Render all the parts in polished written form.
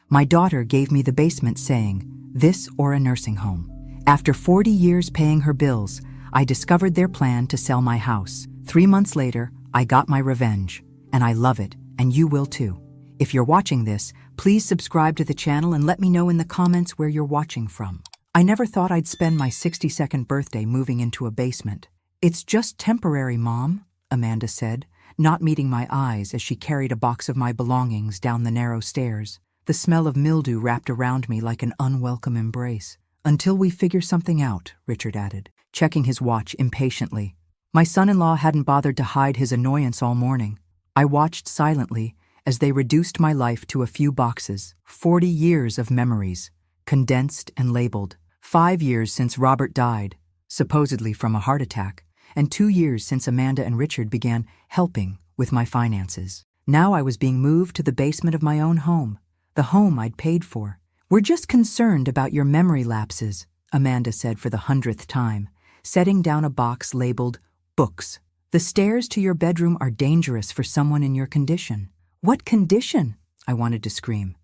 My daughter gave me the basement saying, "This or a nursing home." After 40 years paying her bills, I discovered their plan to sell my house. 3 months later, I got my revenge. And I love it, and you will too. If you're watching this, please subscribe to the channel and let me know in the comments where you're watching from. I never thought I'd spend my 62nd birthday moving into a basement. "It's just temporary, Mom," Amanda said, not meeting my eyes as she carried a box of my belongings down the narrow stairs. The smell of mildew wrapped around me like an unwelcome embrace. "Until we figure something out," Richard added, checking his watch impatiently. My son-in-law hadn't bothered to hide his annoyance all morning. I watched silently as they reduced my life to a few boxes. 40 years of memories, condensed and labeled. 5 years since Robert died, supposedly from a heart attack, and 2 years since Amanda and Richard began helping with my finances. Now I was being moved to the basement of my own home, the home I'd paid for. "We're just concerned about your memory lapses," Amanda said for the 100th time, setting down a box labeled books. "The stairs to your bedroom are dangerous for someone in your condition." "What condition?" I wanted to scream.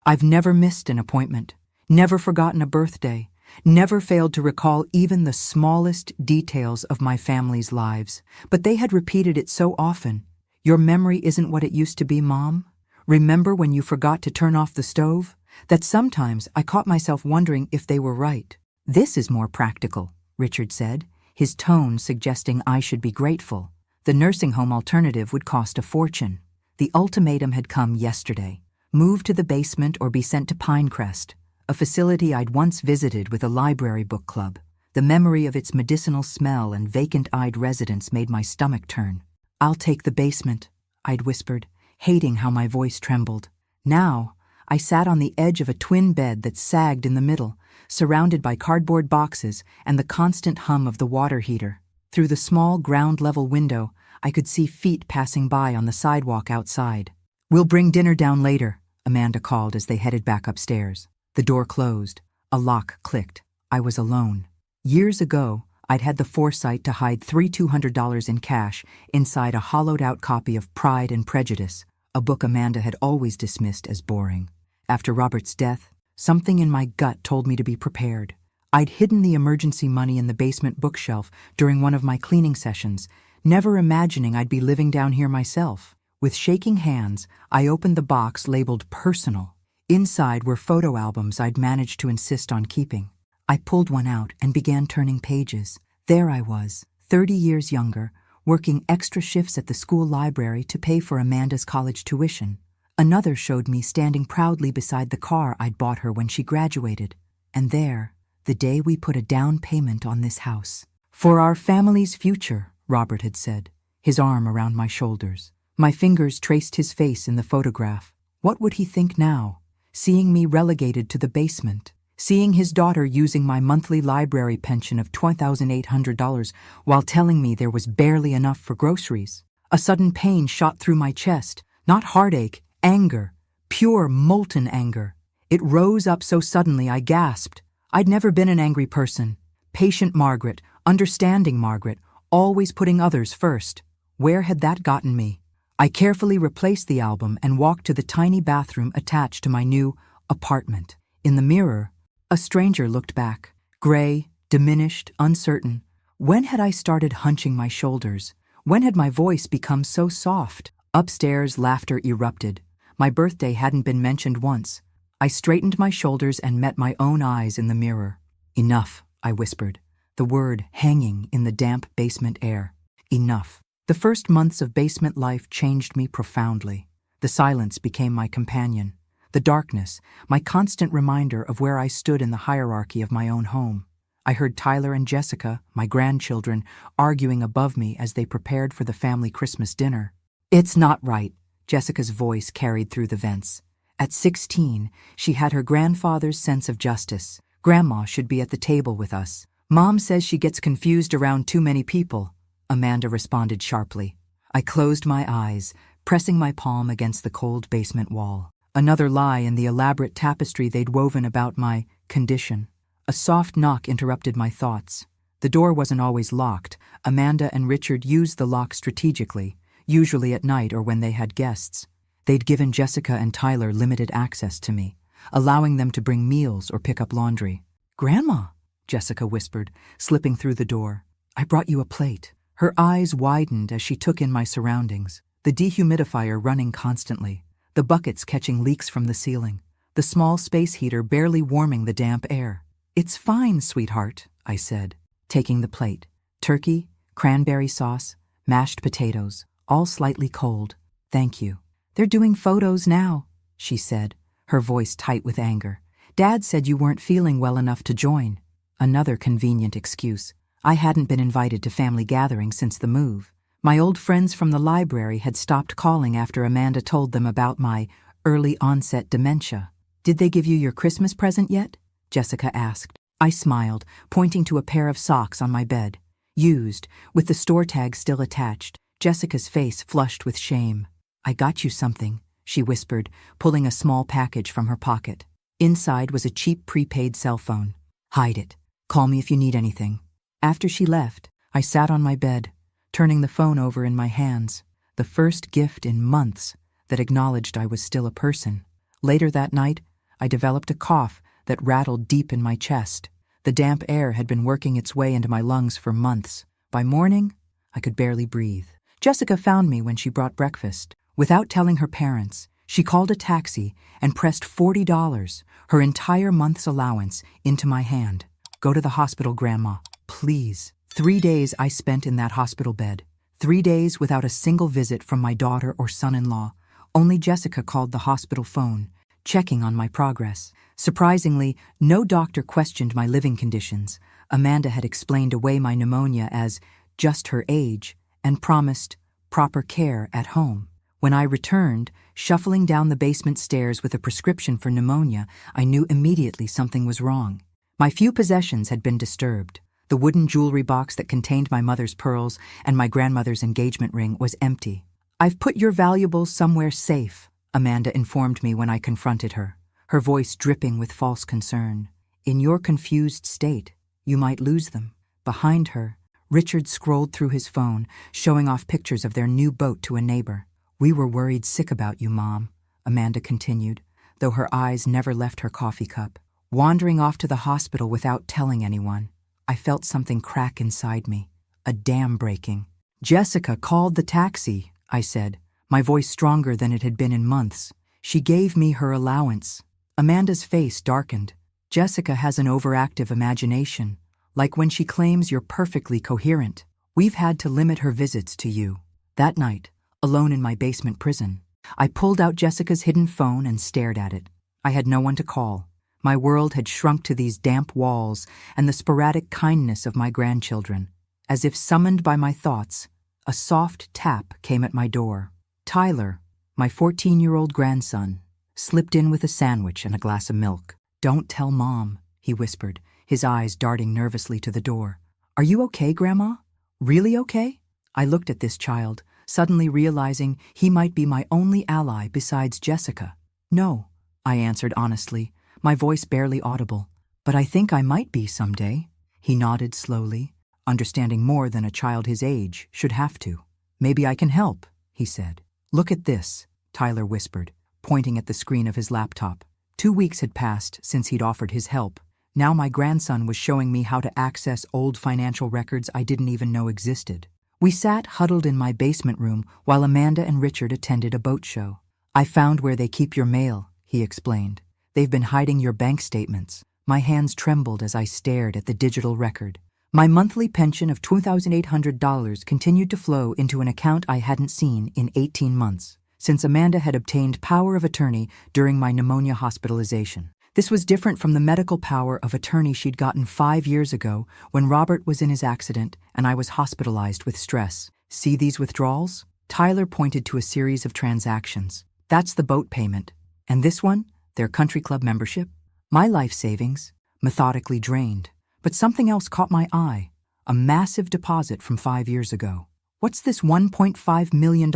I've never missed an appointment, never forgotten a birthday, never failed to recall even the smallest details of my family's lives. But they had repeated it so often. "Your memory isn't what it used to be, Mom. Remember when you forgot to turn off the stove?" That sometimes I caught myself wondering if they were right. "This is more practical," Richard said, his tone suggesting I should be grateful. The nursing home alternative would cost a fortune. The ultimatum had come yesterday. Move to the basement or be sent to Pinecrest, a facility I'd once visited with a library book club. The memory of its medicinal smell and vacant-eyed residents made my stomach turn. "I'll take the basement," I'd whispered, hating how my voice trembled. Now, I sat on the edge of a twin bed that sagged in the middle, surrounded by cardboard boxes and the constant hum of the water heater. Through the small ground-level window, I could see feet passing by on the sidewalk outside. "We'll bring dinner down later," Amanda called as they headed back upstairs. The door closed. A lock clicked. I was alone. Years ago, I'd had the foresight to hide $200 in cash inside a hollowed-out copy of Pride and Prejudice, a book Amanda had always dismissed as boring. After Robert's death, something in my gut told me to be prepared. I'd hidden the emergency money in the basement bookshelf during one of my cleaning sessions, never imagining I'd be living down here myself. With shaking hands, I opened the box labeled personal. Inside were photo albums I'd managed to insist on keeping. I pulled one out and began turning pages. There I was, 30 years younger, working extra shifts at the school library to pay for Amanda's college tuition. Another showed me standing proudly beside the car I'd bought her when she graduated. And there, the day we put a down payment on this house. "For our family's future," Robert had said, his arm around my shoulders. My fingers traced his face in the photograph. What would he think now, seeing me relegated to the basement, seeing his daughter using my monthly library pension of $2,800 while telling me there was barely enough for groceries? A sudden pain shot through my chest, not heartache, anger, pure molten anger. It rose up so suddenly I gasped. I'd never been an angry person. Patient Margaret, understanding Margaret, always putting others first. Where had that gotten me? I carefully replaced the album and walked to the tiny bathroom attached to my new apartment. In the mirror, a stranger looked back, gray, diminished, uncertain. When had I started hunching my shoulders? When had my voice become so soft? Upstairs, laughter erupted. My birthday hadn't been mentioned once. I straightened my shoulders and met my own eyes in the mirror. "Enough," I whispered, the word hanging in the damp basement air. Enough. The first months of basement life changed me profoundly. The silence became my companion. The darkness, my constant reminder of where I stood in the hierarchy of my own home. I heard Tyler and Jessica, my grandchildren, arguing above me as they prepared for the family Christmas dinner. "It's not right," Jessica's voice carried through the vents. At 16, she had her grandfather's sense of justice. "Grandma should be at the table with us. Mom says she gets confused around too many people," Amanda responded sharply. I closed my eyes, pressing my palm against the cold basement wall. Another lie in the elaborate tapestry they'd woven about my condition. A soft knock interrupted my thoughts. The door wasn't always locked. Amanda and Richard used the lock strategically, usually at night or when they had guests. They'd given Jessica and Tyler limited access to me, allowing them to bring meals or pick up laundry. "Grandma," Jessica whispered, slipping through the door. "I brought you a plate." Her eyes widened as she took in my surroundings, the dehumidifier running constantly, the buckets catching leaks from the ceiling, the small space heater barely warming the damp air. "It's fine, sweetheart," I said, taking the plate. Turkey, cranberry sauce, mashed potatoes, all slightly cold. "Thank you." "They're doing photos now," she said, her voice tight with anger. "Dad said you weren't feeling well enough to join." Another convenient excuse. I hadn't been invited to family gatherings since the move. My old friends from the library had stopped calling after Amanda told them about my early onset dementia. "Did they give you your Christmas present yet?" Jessica asked. I smiled, pointing to a pair of socks on my bed. Used, with the store tag still attached. Jessica's face flushed with shame. "I got you something," she whispered, pulling a small package from her pocket. Inside was a cheap prepaid cell phone. "Hide it. Call me if you need anything." After she left, I sat on my bed, turning the phone over in my hands, the first gift in months that acknowledged I was still a person. Later that night, I developed a cough that rattled deep in my chest. The damp air had been working its way into my lungs for months. By morning, I could barely breathe. Jessica found me when she brought breakfast. Without telling her parents, she called a taxi and pressed $40, her entire month's allowance, into my hand. "Go to the hospital, Grandma, please." 3 days I spent in that hospital bed. 3 days without a single visit from my daughter or son-in-law. Only Jessica called the hospital phone, checking on my progress. Surprisingly, no doctor questioned my living conditions. Amanda had explained away my pneumonia as just her age and promised proper care at home. When I returned, shuffling down the basement stairs with a prescription for pneumonia, I knew immediately something was wrong. My few possessions had been disturbed. The wooden jewelry box that contained my mother's pearls and my grandmother's engagement ring was empty. "I've put your valuables somewhere safe," Amanda informed me when I confronted her, her voice dripping with false concern. "In your confused state, you might lose them." Behind her, Richard scrolled through his phone, showing off pictures of their new boat to a neighbor. "We were worried sick about you, Mom," Amanda continued, though her eyes never left her coffee cup. Wandering off to the hospital without telling anyone, I felt something crack inside me, a dam breaking. "Jessica called the taxi," I said, my voice stronger than it had been in months. "She gave me her allowance." Amanda's face darkened. "Jessica has an overactive imagination, like when she claims you're perfectly coherent. We've had to limit her visits to you." That night, alone in my basement prison, I pulled out Jessica's hidden phone and stared at it. I had no one to call. My world had shrunk to these damp walls and the sporadic kindness of my grandchildren. As if summoned by my thoughts, a soft tap came at my door. Tyler, my 14-year-old grandson, slipped in with a sandwich and a glass of milk. "Don't tell Mom," he whispered, his eyes darting nervously to the door. "Are you okay, Grandma? Really okay?" I looked at this child, suddenly realizing he might be my only ally besides Jessica. "No," I answered honestly, my voice barely audible. "But I think I might be someday." He nodded slowly, understanding more than a child his age should have to. "Maybe I can help," he said. "Look at this," Tyler whispered, pointing at the screen of his laptop. 2 weeks had passed since he'd offered his help. Now my grandson was showing me how to access old financial records I didn't even know existed. We sat huddled in my basement room while Amanda and Richard attended a boat show. "I found where they keep your mail," he explained. "They've been hiding your bank statements." My hands trembled as I stared at the digital record. My monthly pension of $2,800 continued to flow into an account I hadn't seen in 18 months, since Amanda had obtained power of attorney during my pneumonia hospitalization. This was different from the medical power of attorney she'd gotten 5 years ago when Robert was in his accident and I was hospitalized with stress. "See these withdrawals?" Tyler pointed to a series of transactions. "That's the boat payment. And this one? Their country club membership." My life savings, methodically drained. But something else caught my eye, a massive deposit from 5 years ago. "What's this $1.5 million?"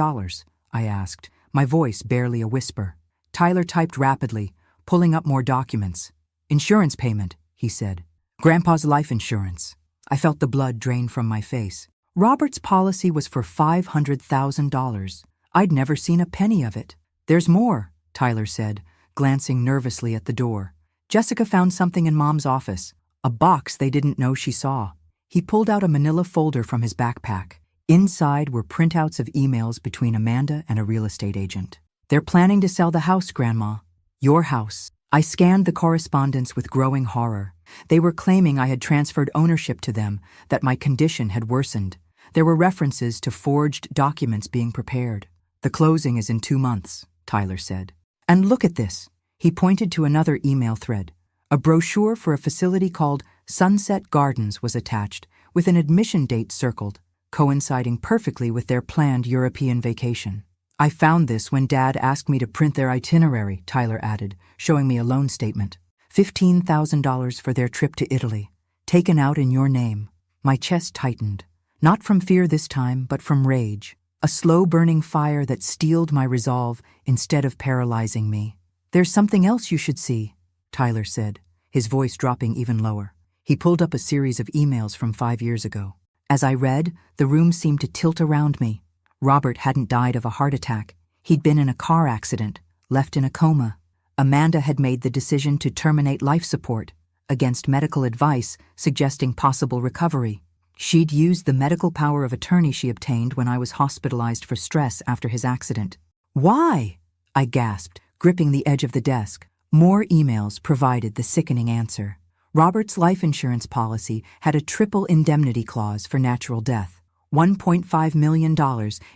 I asked, my voice barely a whisper. Tyler typed rapidly, pulling up more documents. "Insurance payment," he said. "Grandpa's life insurance." I felt the blood drain from my face. Robert's policy was for $500,000. I'd never seen a penny of it. There's more, Tyler said, glancing nervously at the door. Jessica found something in Mom's office, a box they didn't know she saw. He pulled out a manila folder from his backpack. Inside were printouts of emails between Amanda and a real estate agent. They're planning to sell the house, Grandma. Your house. I scanned the correspondence with growing horror. They were claiming I had transferred ownership to them, that my condition had worsened. There were references to forged documents being prepared. The closing is in 2 months, Tyler said. And look at this. He pointed to another email thread. A brochure for a facility called Sunset Gardens was attached, with an admission date circled, coinciding perfectly with their planned European vacation. I found this when Dad asked me to print their itinerary, Tyler added, showing me a loan statement. $15,000 for their trip to Italy, taken out in your name. My chest tightened, not from fear this time, but from rage, a slow-burning fire that steeled my resolve instead of paralyzing me. There's something else you should see, Tyler said, his voice dropping even lower. He pulled up a series of emails from 5 years ago. As I read, the room seemed to tilt around me. Robert hadn't died of a heart attack. He'd been in a car accident, left in a coma. Amanda had made the decision to terminate life support, against medical advice suggesting possible recovery. She'd used the medical power of attorney she obtained when I was hospitalized for stress after his accident. Why? I gasped, gripping the edge of the desk. More emails provided the sickening answer. Robert's life insurance policy had a triple indemnity clause for natural death, $1.5 million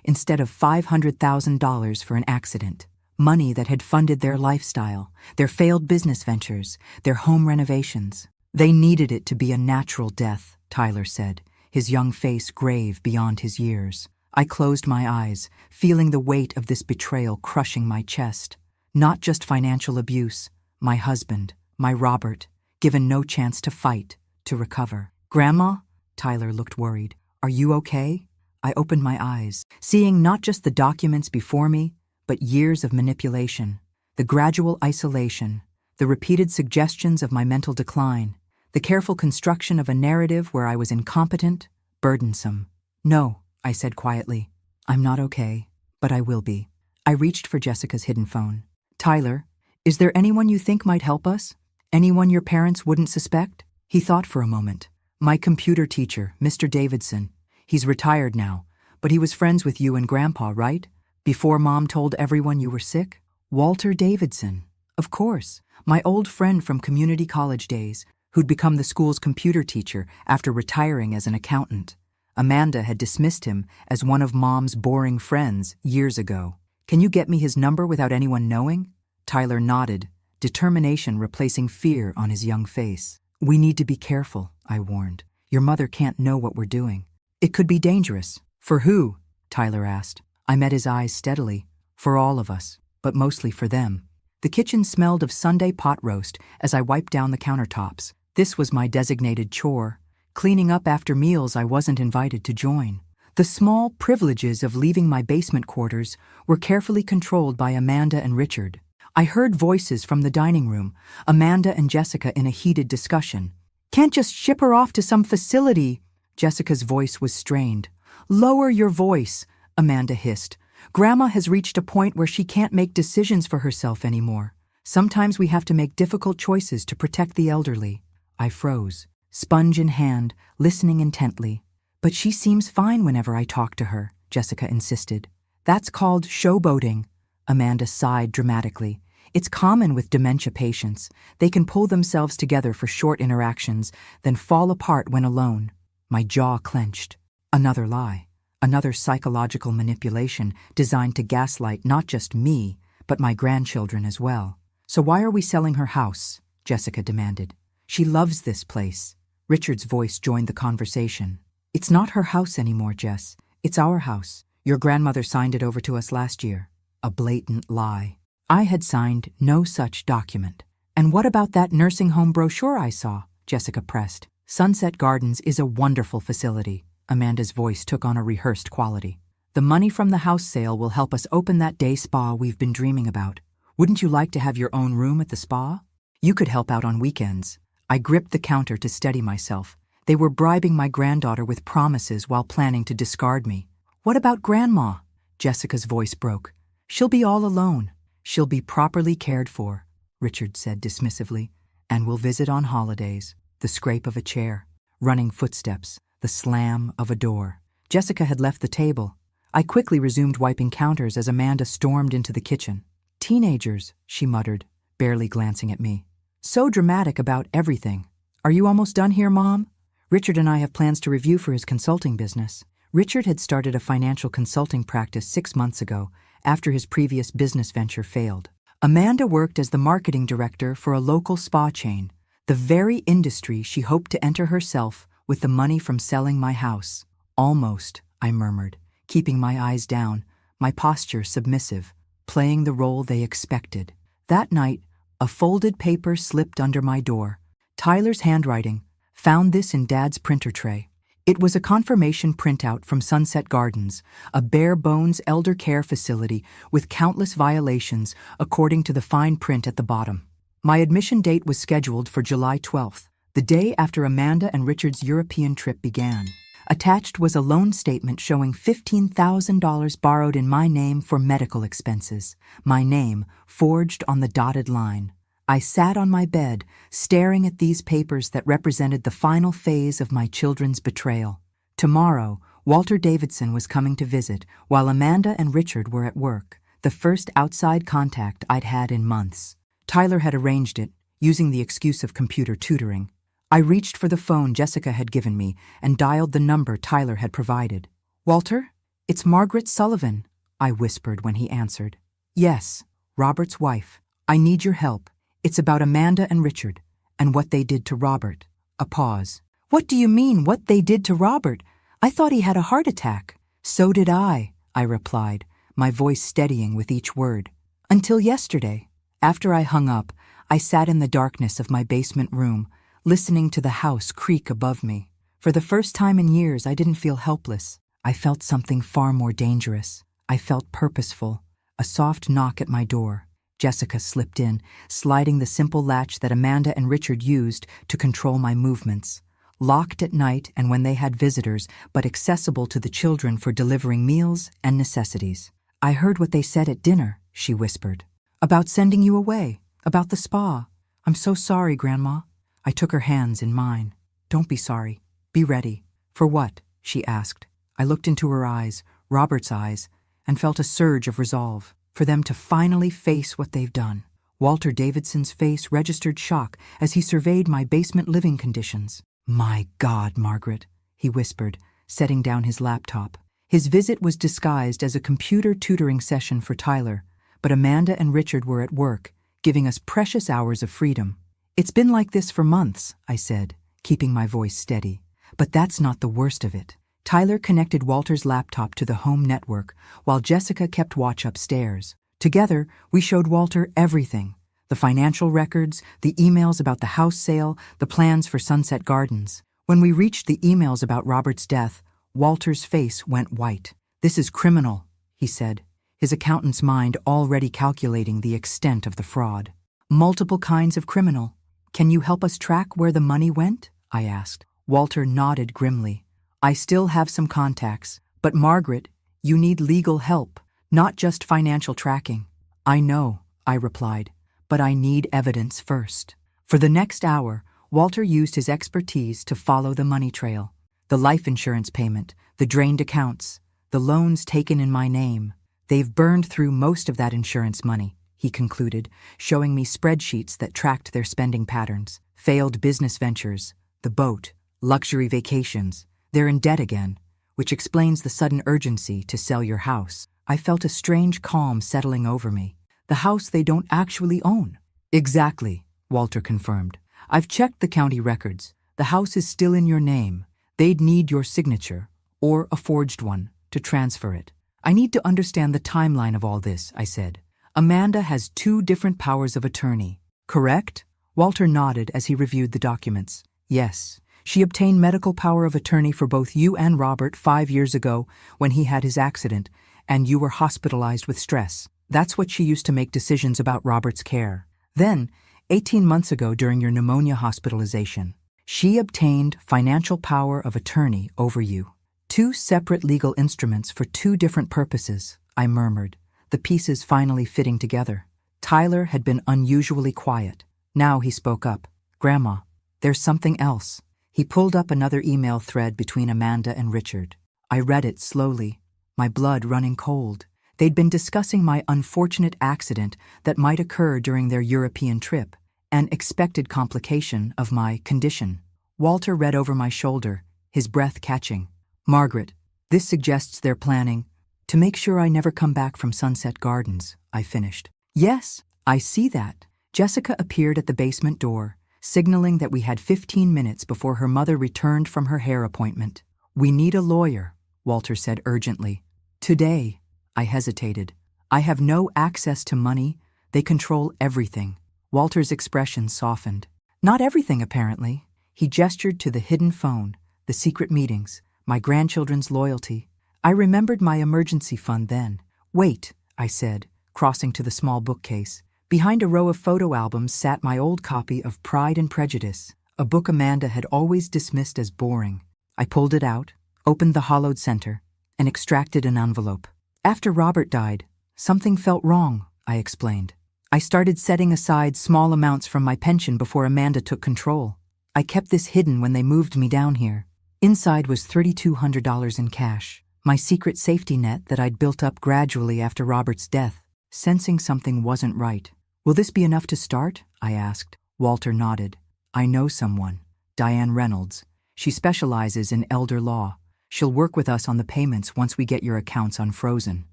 instead of $500,000 for an accident. Money that had funded their lifestyle, their failed business ventures, their home renovations. They needed it to be a natural death, Tyler said, his young face grave beyond his years. I closed my eyes, feeling the weight of this betrayal crushing my chest. Not just financial abuse, my husband, my Robert, given no chance to fight, to recover. Grandma? Tyler looked worried. Are you okay? I opened my eyes, seeing not just the documents before me, but years of manipulation, the gradual isolation, the repeated suggestions of my mental decline, the careful construction of a narrative where I was incompetent, burdensome. No, I said quietly. I'm not okay, but I will be. I reached for Jessica's hidden phone. Tyler, is there anyone you think might help us? Anyone your parents wouldn't suspect? He thought for a moment. My computer teacher, Mr. Davidson. He's retired now, but he was friends with you and Grandpa, right? Before Mom told everyone you were sick? Walter Davidson. Of course, my old friend from community college days, who'd become the school's computer teacher after retiring as an accountant. Amanda had dismissed him as one of Mom's boring friends years ago. Can you get me his number without anyone knowing? Tyler nodded, determination replacing fear on his young face. We need to be careful, I warned. Your mother can't know what we're doing. It could be dangerous. For who? Tyler asked. I met his eyes steadily. For all of us, but mostly for them. The kitchen smelled of Sunday pot roast as I wiped down the countertops. This was my designated chore, cleaning up after meals I wasn't invited to join. The small privileges of leaving my basement quarters were carefully controlled by Amanda and Richard. I heard voices from the dining room, Amanda and Jessica in a heated discussion. Can't just ship her off to some facility. Jessica's voice was strained. Lower your voice, Amanda hissed. Grandma has reached a point where she can't make decisions for herself anymore. Sometimes we have to make difficult choices to protect the elderly. I froze, sponge in hand, listening intently. But she seems fine whenever I talk to her, Jessica insisted. That's called showboating. Amanda sighed dramatically. It's common with dementia patients. They can pull themselves together for short interactions, then fall apart when alone. My jaw clenched. Another lie. Another psychological manipulation designed to gaslight not just me, but my grandchildren as well. So why are we selling her house? Jessica demanded. She loves this place. Richard's voice joined the conversation. It's not her house anymore, Jess. It's our house. Your grandmother signed it over to us last year. A blatant lie. I had signed no such document. And what about that nursing home brochure I saw? Jessica pressed. Sunset Gardens is a wonderful facility. Amanda's voice took on a rehearsed quality. The money from the house sale will help us open that day spa we've been dreaming about. Wouldn't you like to have your own room at the spa? You could help out on weekends. I gripped the counter to steady myself. They were bribing my granddaughter with promises while planning to discard me. What about Grandma? Jessica's voice broke. She'll be all alone. She'll be properly cared for, Richard said dismissively, and we'll visit on holidays. The scrape of a chair, running footsteps, the slam of a door. Jessica had left the table. I quickly resumed wiping counters as Amanda stormed into the kitchen. Teenagers, she muttered, barely glancing at me. So dramatic about everything. Are you almost done here, Mom? Richard and I have plans to review for his consulting business. Richard had started a financial consulting practice 6 months ago, after his previous business venture failed. Amanda worked as the marketing director for a local spa chain, the very industry she hoped to enter herself with the money from selling my house. Almost, I murmured, keeping my eyes down, my posture submissive, playing the role they expected. That night, a folded paper slipped under my door. Tyler's handwriting. Found this in Dad's printer tray. It was a confirmation printout from Sunset Gardens, a bare-bones elder care facility with countless violations according to the fine print at the bottom. My admission date was scheduled for July 12th, the day after Amanda and Richard's European trip began. Attached was a loan statement showing $15,000 borrowed in my name for medical expenses, my name forged on the dotted line. I sat on my bed, staring at these papers that represented the final phase of my children's betrayal. Tomorrow, Walter Davidson was coming to visit, while Amanda and Richard were at work, the first outside contact I'd had in months. Tyler had arranged it, using the excuse of computer tutoring. I reached for the phone Jessica had given me and dialed the number Tyler had provided. "Walter, it's Margaret Sullivan," I whispered when he answered. "Yes, Robert's wife. I need your help. It's about Amanda and Richard, and what they did to Robert." A pause. "What do you mean, what they did to Robert? I thought he had a heart attack." "So did I replied, my voice steadying with each word. "Until yesterday." After I hung up, I sat in the darkness of my basement room, listening to the house creak above me. For the first time in years, I didn't feel helpless. I felt something far more dangerous. I felt purposeful. A soft knock at my door. Jessica slipped in, sliding the simple latch that Amanda and Richard used to control my movements. Locked at night and when they had visitors, but accessible to the children for delivering meals and necessities. "I heard what they said at dinner," she whispered. "About sending you away, about the spa. I'm so sorry, Grandma." I took her hands in mine. "Don't be sorry. Be ready." "For what?" she asked. I looked into her eyes, Robert's eyes, and felt a surge of resolve. For them to finally face what they've done. Walter Davidson's face registered shock as he surveyed my basement living conditions. "My God, Margaret," he whispered, setting down his laptop. His visit was disguised as a computer tutoring session for Tyler, but Amanda and Richard were at work, giving us precious hours of freedom. "It's been like this for months," I said, keeping my voice steady. "But that's not the worst of it." Tyler connected Walter's laptop to the home network, while Jessica kept watch upstairs. Together, we showed Walter everything. The financial records, the emails about the house sale, the plans for Sunset Gardens. When we reached the emails about Robert's death, Walter's face went white. "This is criminal," he said, his accountant's mind already calculating the extent of the fraud. "Multiple kinds of criminal. Can you help us track where the money went?" I asked. Walter nodded grimly. "I still have some contacts, but Margaret, you need legal help, not just financial tracking." "I know," I replied, "but I need evidence first." For the next hour, Walter used his expertise to follow the money trail. The life insurance payment, the drained accounts, the loans taken in my name. "They've burned through most of that insurance money," he concluded, showing me spreadsheets that tracked their spending patterns. Failed business ventures, the boat, luxury vacations. They're in debt again, which explains the sudden urgency to sell your house. I felt a strange calm settling over me. The house they don't actually own. "Exactly," Walter confirmed. "I've checked the county records. The house is still in your name. They'd need your signature, or a forged one, to transfer it." "I need to understand the timeline of all this," I said. "Amanda has 2 different powers of attorney, correct?" Walter nodded as he reviewed the documents. "Yes. She obtained medical power of attorney for both you and Robert 5 years ago when he had his accident, and you were hospitalized with stress. That's what she used to make decisions about Robert's care. Then, 18 months ago during your pneumonia hospitalization, she obtained financial power of attorney over you. 2 separate legal instruments for 2 different purposes," I murmured, the pieces finally fitting together. Tyler had been unusually quiet. Now he spoke up. "Grandma, there's something else." He pulled up another email thread between Amanda and Richard. I read it slowly, my blood running cold. They'd been discussing my unfortunate accident that might occur during their European trip, an expected complication of my condition. Walter read over my shoulder, his breath catching. "Margaret, this suggests they're planning to make sure I never come back from Sunset Gardens," I finished. "Yes, I see that." Jessica appeared at the basement door, signaling that we had 15 minutes before her mother returned from her hair appointment. "We need a lawyer," Walter said urgently. "Today." I hesitated. "I have no access to money. They control everything." Walter's expression softened. "Not everything, apparently." He gestured to the hidden phone, the secret meetings, my grandchildren's loyalty. I remembered my emergency fund then. "Wait," I said, crossing to the small bookcase. Behind a row of photo albums sat my old copy of Pride and Prejudice, a book Amanda had always dismissed as boring. I pulled it out, opened the hollowed center, and extracted an envelope. "After Robert died, something felt wrong," I explained. "I started setting aside small amounts from my pension before Amanda took control. I kept this hidden when they moved me down here. Inside was $3,200 in cash, my secret safety net that I'd built up gradually after Robert's death." Sensing something wasn't right. "Will this be enough to start?" I asked. Walter nodded. "I know someone, Diane Reynolds. She specializes in elder law. She'll work with us on the payments once we get your accounts unfrozen."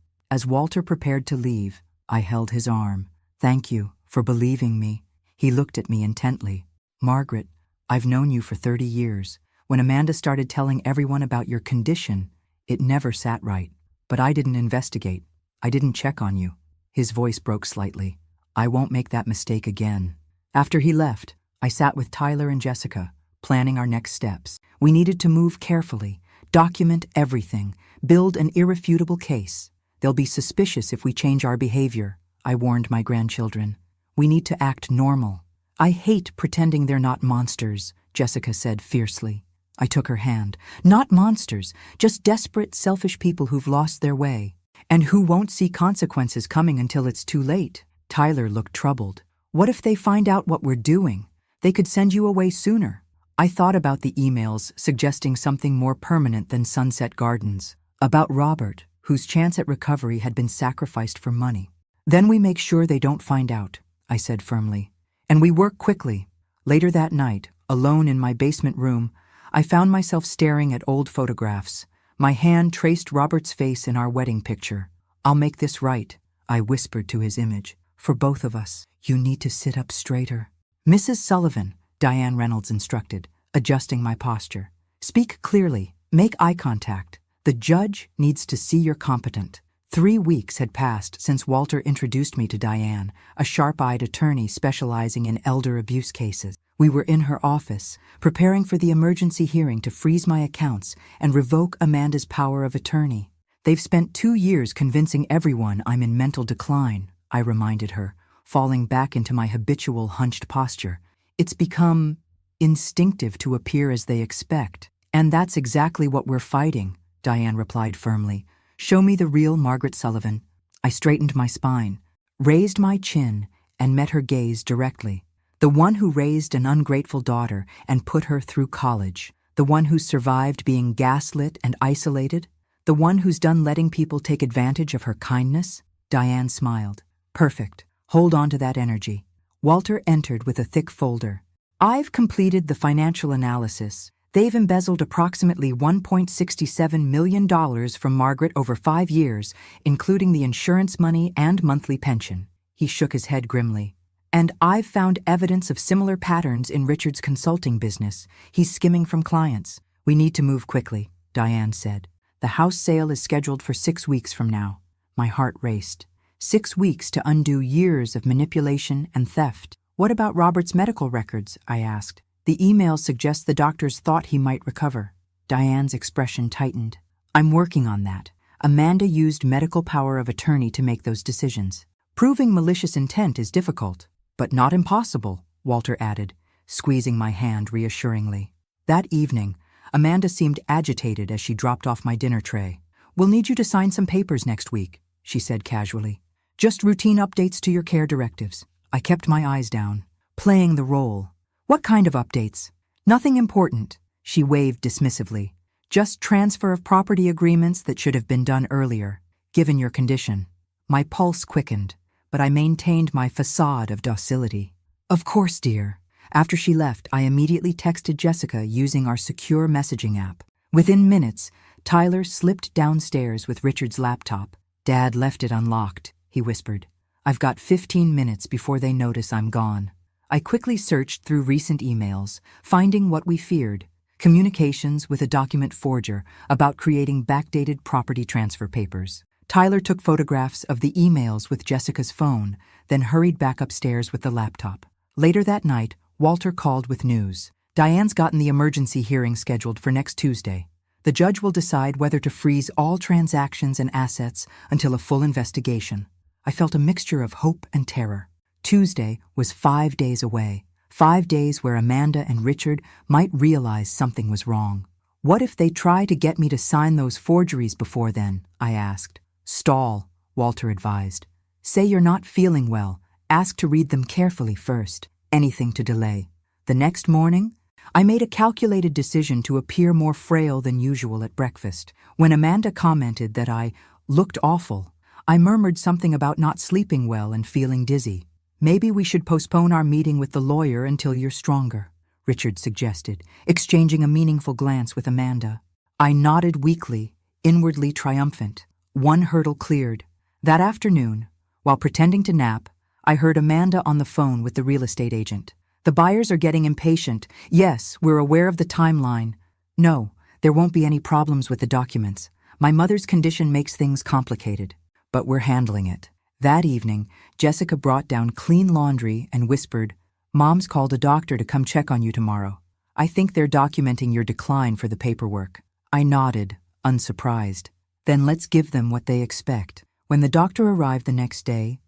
As Walter prepared to leave, I held his arm. "Thank you for believing me." He looked at me intently. "Margaret, I've known you for 30 years. When Amanda started telling everyone about your condition, it never sat right. But I didn't investigate. I didn't check on you." His voice broke slightly. "I won't make that mistake again." After he left, I sat with Tyler and Jessica, planning our next steps. We needed to move carefully, document everything, build an irrefutable case. "They'll be suspicious if we change our behavior," I warned my grandchildren. "We need to act normal." "I hate pretending they're not monsters," Jessica said fiercely. I took her hand. "Not monsters, just desperate, selfish people who've lost their way, and who won't see consequences coming until it's too late." Tyler looked troubled. "What if they find out what we're doing? They could send you away sooner." I thought about the emails suggesting something more permanent than Sunset Gardens, about Robert, whose chance at recovery had been sacrificed for money. "Then we make sure they don't find out," I said firmly. "And we work quickly." Later that night, alone in my basement room, I found myself staring at old photographs. My hand traced Robert's face in our wedding picture. "I'll make this right," I whispered to his image. "For both of us. You need to sit up straighter." "Mrs. Sullivan," Diane Reynolds instructed, adjusting my posture. "Speak clearly. Make eye contact. The judge needs to see you're competent." 3 weeks had passed since Walter introduced me to Diane, a sharp-eyed attorney specializing in elder abuse cases. We were in her office, preparing for the emergency hearing to freeze my accounts and revoke Amanda's power of attorney. "They've spent 2 years convincing everyone I'm in mental decline," I reminded her, falling back into my habitual hunched posture. "It's become instinctive to appear as they expect. And that's exactly what we're fighting," Diane replied firmly. "Show me the real Margaret Sullivan." I straightened my spine, raised my chin, and met her gaze directly. "The one who raised an ungrateful daughter and put her through college. The one who survived being gaslit and isolated. The one who's done letting people take advantage of her kindness." Diane smiled. "Perfect. Hold on to that energy." Walter entered with a thick folder. "I've completed the financial analysis. They've embezzled approximately $1.67 million from Margaret over 5 years, including the insurance money and monthly pension." He shook his head grimly. "And I've found evidence of similar patterns in Richard's consulting business. He's skimming from clients." "We need to move quickly," Diane said. "The house sale is scheduled for 6 weeks from now." My heart raced. 6 weeks to undo years of manipulation and theft. "What about Robert's medical records?" I asked. "The email suggests the doctors thought he might recover." Diane's expression tightened. "I'm working on that. Amanda used medical power of attorney to make those decisions. Proving malicious intent is difficult, but not impossible," Walter added, squeezing my hand reassuringly. That evening, Amanda seemed agitated as she dropped off my dinner tray. "We'll need you to sign some papers next week," she said casually. Just routine updates to your care directives. I kept my eyes down, playing the role. What kind of updates? Nothing important, she waved dismissively. Just transfer of property agreements that should have been done earlier, given your condition. My pulse quickened, but I maintained my facade of docility. Of course, dear. After she left, I immediately texted Jessica using our secure messaging app. Within minutes, Tyler slipped downstairs with Richard's laptop. Dad left it unlocked, he whispered. I've got 15 minutes before they notice I'm gone. I quickly searched through recent emails, finding what we feared: communications with a document forger about creating backdated property transfer papers. Tyler took photographs of the emails with Jessica's phone, then hurried back upstairs with the laptop. Later that night, Walter called with news. Diane's gotten the emergency hearing scheduled for next Tuesday. The judge will decide whether to freeze all transactions and assets until a full investigation. I felt a mixture of hope and terror. Tuesday was 5 days away. 5 days where Amanda and Richard might realize something was wrong. What if they try to get me to sign those forgeries before then? I asked. Stall, Walter advised. Say you're not feeling well. Ask to read them carefully first. Anything to delay. The next morning, I made a calculated decision to appear more frail than usual at breakfast. When Amanda commented that I looked awful, I murmured something about not sleeping well and feeling dizzy. Maybe we should postpone our meeting with the lawyer until you're stronger, Richard suggested, exchanging a meaningful glance with Amanda. I nodded weakly, inwardly triumphant. One hurdle cleared. That afternoon, while pretending to nap, I heard Amanda on the phone with the real estate agent. The buyers are getting impatient. Yes, we're aware of the timeline. No, there won't be any problems with the documents. My mother's condition makes things complicated, but we're handling it. That evening, Jessica brought down clean laundry and whispered, Mom's called a doctor to come check on you tomorrow. I think they're documenting your decline for the paperwork. I nodded, unsurprised. Then let's give them what they expect. When the doctor arrived the next day,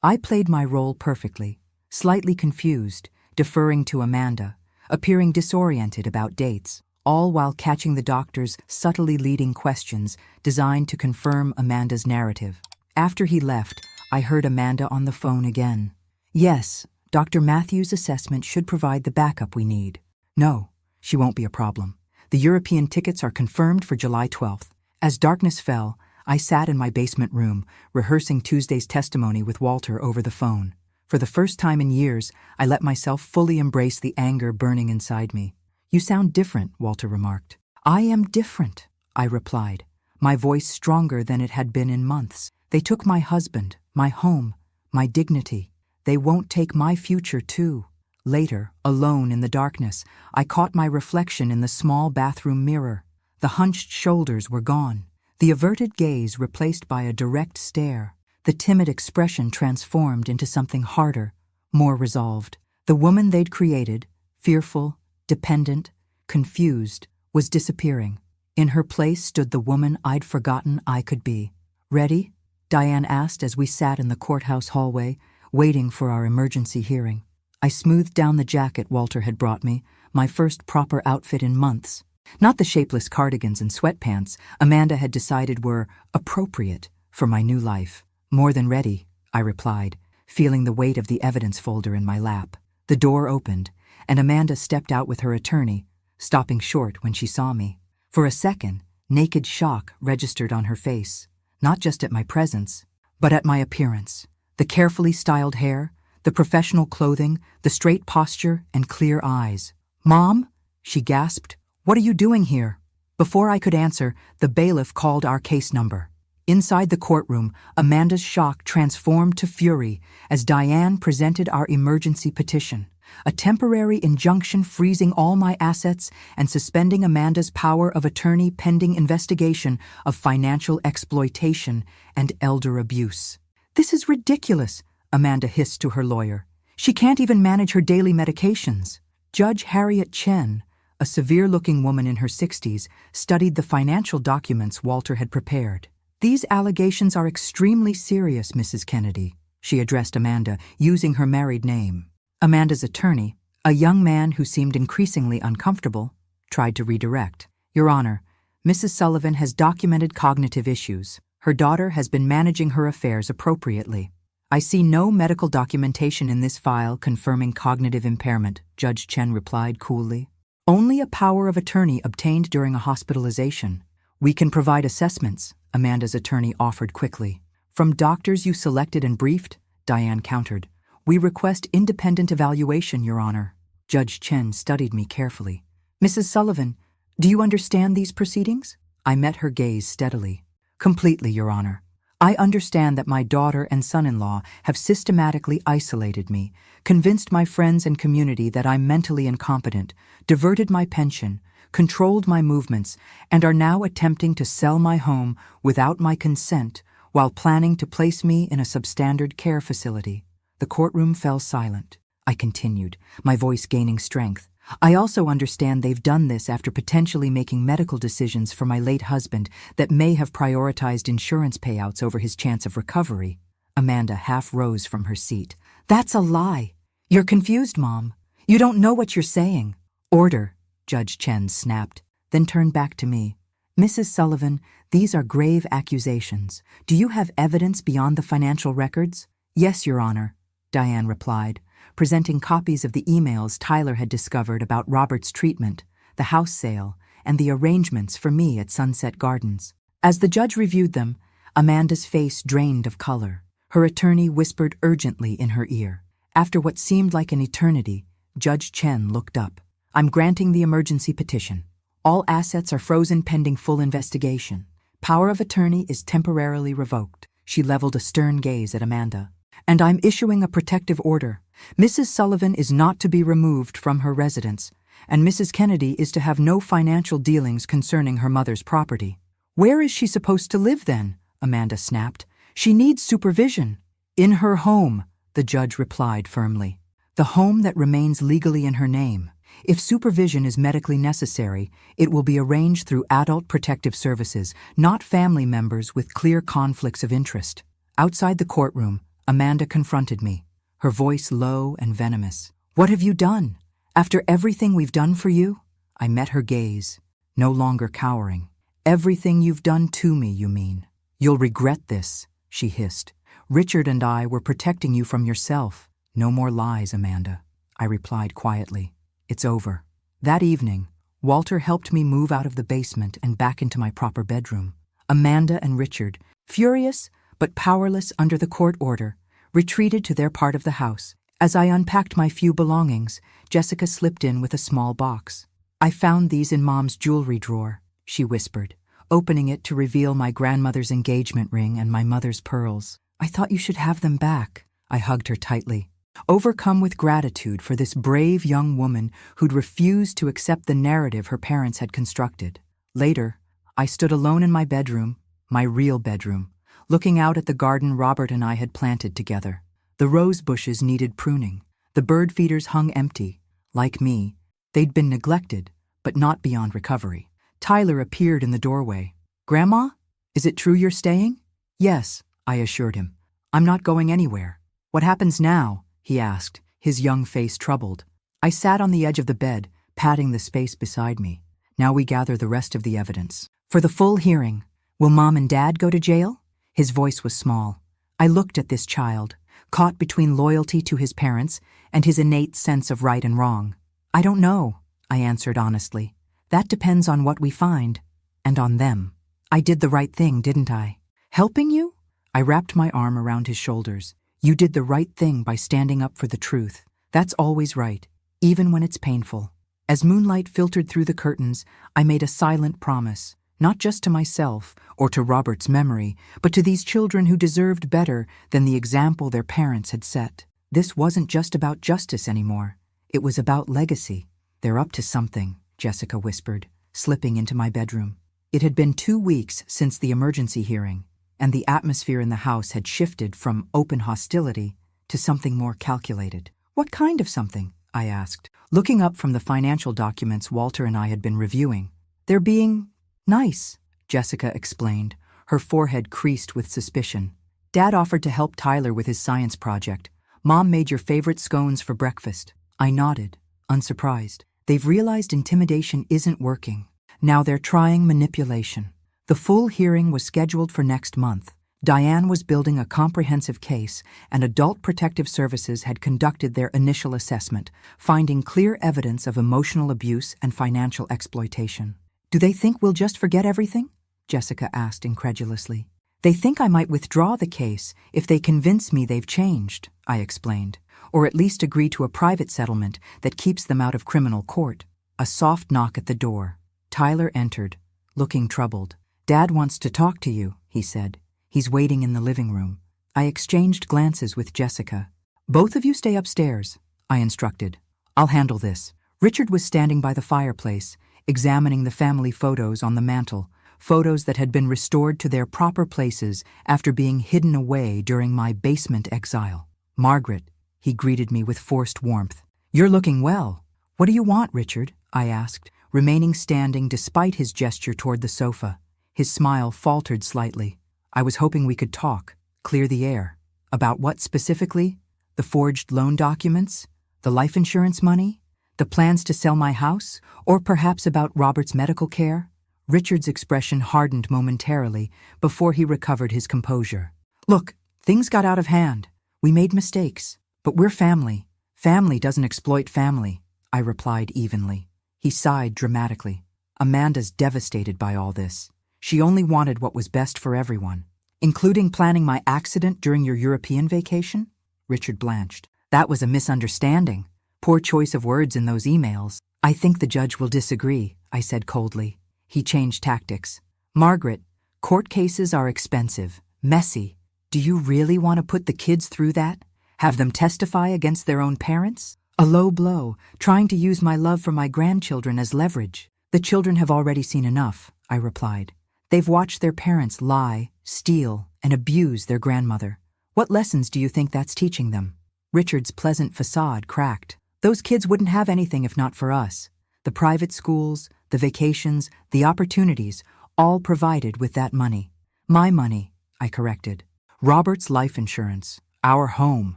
I played my role perfectly, slightly confused, deferring to Amanda, appearing disoriented about dates, all while catching the doctor's subtly leading questions designed to confirm Amanda's narrative. After he left, I heard Amanda on the phone again. Yes, Dr. Matthews' assessment should provide the backup we need. No, she won't be a problem. The European tickets are confirmed for July 12th. As darkness fell, I sat in my basement room, rehearsing Tuesday's testimony with Walter over the phone. For the first time in years, I let myself fully embrace the anger burning inside me. You sound different, Walter remarked. I am different, I replied, my voice stronger than it had been in months. They took my husband, my home, my dignity. They won't take my future too. Later, alone in the darkness, I caught my reflection in the small bathroom mirror. The hunched shoulders were gone, the averted gaze replaced by a direct stare, the timid expression transformed into something harder, more resolved. The woman they'd created, fearful, dependent, confused, was disappearing. In her place stood the woman I'd forgotten I could be. Ready? Diane asked as we sat in the courthouse hallway, waiting for our emergency hearing. I smoothed down the jacket Walter had brought me, my first proper outfit in months. Not the shapeless cardigans and sweatpants Amanda had decided were appropriate for my new life. More than ready, I replied, feeling the weight of the evidence folder in my lap. The door opened, and Amanda stepped out with her attorney, stopping short when she saw me. For a second, naked shock registered on her face, not just at my presence, but at my appearance. The carefully styled hair, the professional clothing, the straight posture, and clear eyes. Mom? She gasped. What are you doing here? Before I could answer, the bailiff called our case number. Inside the courtroom, Amanda's shock transformed to fury as Diane presented our emergency petition, a temporary injunction freezing all my assets and suspending Amanda's power of attorney pending investigation of financial exploitation and elder abuse. This is ridiculous, Amanda hissed to her lawyer. She can't even manage her daily medications. Judge Harriet Chen, a severe-looking woman in her 60s, studied the financial documents Walter had prepared. These allegations are extremely serious, Mrs. Kennedy, she addressed Amanda, using her married name. Amanda's attorney, a young man who seemed increasingly uncomfortable, tried to redirect. Your Honor, Mrs. Sullivan has documented cognitive issues. Her daughter has been managing her affairs appropriately. I see no medical documentation in this file confirming cognitive impairment, Judge Chen replied coolly. Only a power of attorney obtained during a hospitalization. We can provide assessments, Amanda's attorney offered quickly. From doctors you selected and briefed, Diane countered. We request independent evaluation, Your Honor. Judge Chen studied me carefully. Mrs. Sullivan, do you understand these proceedings? I met her gaze steadily. Completely, Your Honor. I understand that my daughter and son-in-law have systematically isolated me, convinced my friends and community that I'm mentally incompetent, diverted my pension, controlled my movements, and are now attempting to sell my home without my consent while planning to place me in a substandard care facility. The courtroom fell silent. I continued, my voice gaining strength. I also understand they've done this after potentially making medical decisions for my late husband that may have prioritized insurance payouts over his chance of recovery. Amanda half rose from her seat. That's a lie. You're confused, Mom. You don't know what you're saying. Order, Judge Chen snapped, then turned back to me. Mrs. Sullivan, these are grave accusations. Do you have evidence beyond the financial records? Yes, Your Honor, Diane replied, presenting copies of the emails Tyler had discovered about Robert's treatment, the house sale, and the arrangements for me at Sunset Gardens. As the judge reviewed them, Amanda's face drained of color. Her attorney whispered urgently in her ear. After what seemed like an eternity, Judge Chen looked up. I'm granting the emergency petition. All assets are frozen pending full investigation. Power of attorney is temporarily revoked. She leveled a stern gaze at Amanda. And I'm issuing a protective order. Mrs. Sullivan is not to be removed from her residence, and Mrs. Kennedy is to have no financial dealings concerning her mother's property. Where is she supposed to live then? Amanda snapped. She needs supervision. In her home, the judge replied firmly. The home that remains legally in her name. If supervision is medically necessary, it will be arranged through adult protective services, not family members with clear conflicts of interest. Outside the courtroom, Amanda confronted me, her voice low and venomous. What have you done? After everything we've done for you? I met her gaze, no longer cowering. Everything you've done to me, you mean. You'll regret this, she hissed. Richard and I were protecting you from yourself. No more lies, Amanda, I replied quietly. It's over. That evening, Walter helped me move out of the basement and back into my proper bedroom. Amanda and Richard, furious but powerless under the court order, retreated to their part of the house. As I unpacked my few belongings, Jessica slipped in with a small box. I found these in Mom's jewelry drawer, she whispered, opening it to reveal my grandmother's engagement ring and my mother's pearls. I thought you should have them back. I hugged her tightly, overcome with gratitude for this brave young woman who'd refused to accept the narrative her parents had constructed. Later, I stood alone in my bedroom, my real bedroom, looking out at the garden Robert and I had planted together. The rose bushes needed pruning. The bird feeders hung empty. Like me, they'd been neglected, but not beyond recovery. Tyler appeared in the doorway. Grandma, is it true you're staying? Yes, I assured him. I'm not going anywhere. What happens now? He asked, his young face troubled. I sat on the edge of the bed, patting the space beside me. Now we gather the rest of the evidence. For the full hearing, will Mom and Dad go to jail? His voice was small. I looked at this child, caught between loyalty to his parents and his innate sense of right and wrong. I don't know, I answered honestly. That depends on what we find, and on them. I did the right thing, didn't I? Helping you? I wrapped my arm around his shoulders. You did the right thing by standing up for the truth. That's always right, even when it's painful. As moonlight filtered through the curtains, I made a silent promise. Not just to myself or to Robert's memory, but to these children who deserved better than the example their parents had set. This wasn't just about justice anymore. It was about legacy. They're up to something, Jessica whispered, slipping into my bedroom. It had been 2 weeks since the emergency hearing, and the atmosphere in the house had shifted from open hostility to something more calculated. What kind of something? I asked, looking up from the financial documents Walter and I had been reviewing. They're being nice, Jessica explained, her forehead creased with suspicion. Dad offered to help Tyler with his science project. Mom made your favorite scones for breakfast. I nodded, unsurprised. They've realized intimidation isn't working. Now they're trying manipulation. The full hearing was scheduled for next month. Diane was building a comprehensive case, and Adult Protective Services had conducted their initial assessment, finding clear evidence of emotional abuse and financial exploitation. "Do they think we'll just forget everything?" Jessica asked incredulously. "They think I might withdraw the case if they convince me they've changed," I explained, "or at least agree to a private settlement that keeps them out of criminal court." A soft knock at the door. Tyler entered, looking troubled. "Dad wants to talk to you," he said. "He's waiting in the living room." I exchanged glances with Jessica. "Both of you stay upstairs," I instructed. "I'll handle this." Richard was standing by the fireplace, examining the family photos on the mantel, photos that had been restored to their proper places after being hidden away during my basement exile. "Margaret," he greeted me with forced warmth. "You're looking well." "What do you want, Richard?" I asked, remaining standing despite his gesture toward the sofa. His smile faltered slightly. "I was hoping we could talk, clear the air." "About what specifically? The forged loan documents? The life insurance money? The plans to sell my house? Or perhaps about Robert's medical care?" Richard's expression hardened momentarily before he recovered his composure. "Look, things got out of hand. We made mistakes. But we're family. Family doesn't exploit family," I replied evenly. He sighed dramatically. "Amanda's devastated by all this. She only wanted what was best for everyone." "Including planning my accident during your European vacation?" Richard blanched. "That was a misunderstanding. Poor choice of words in those emails." "I think the judge will disagree," I said coldly. He changed tactics. "Margaret, court cases are expensive, messy. Do you really want to put the kids through that? Have them testify against their own parents? A low blow, trying to use my love for my grandchildren as leverage." "The children have already seen enough," I replied. "They've watched their parents lie, steal, and abuse their grandmother. What lessons do you think that's teaching them?" Richard's pleasant facade cracked. "Those kids wouldn't have anything if not for us. The private schools, the vacations, the opportunities, all provided with that money." "My money," I corrected. "Robert's life insurance, our home."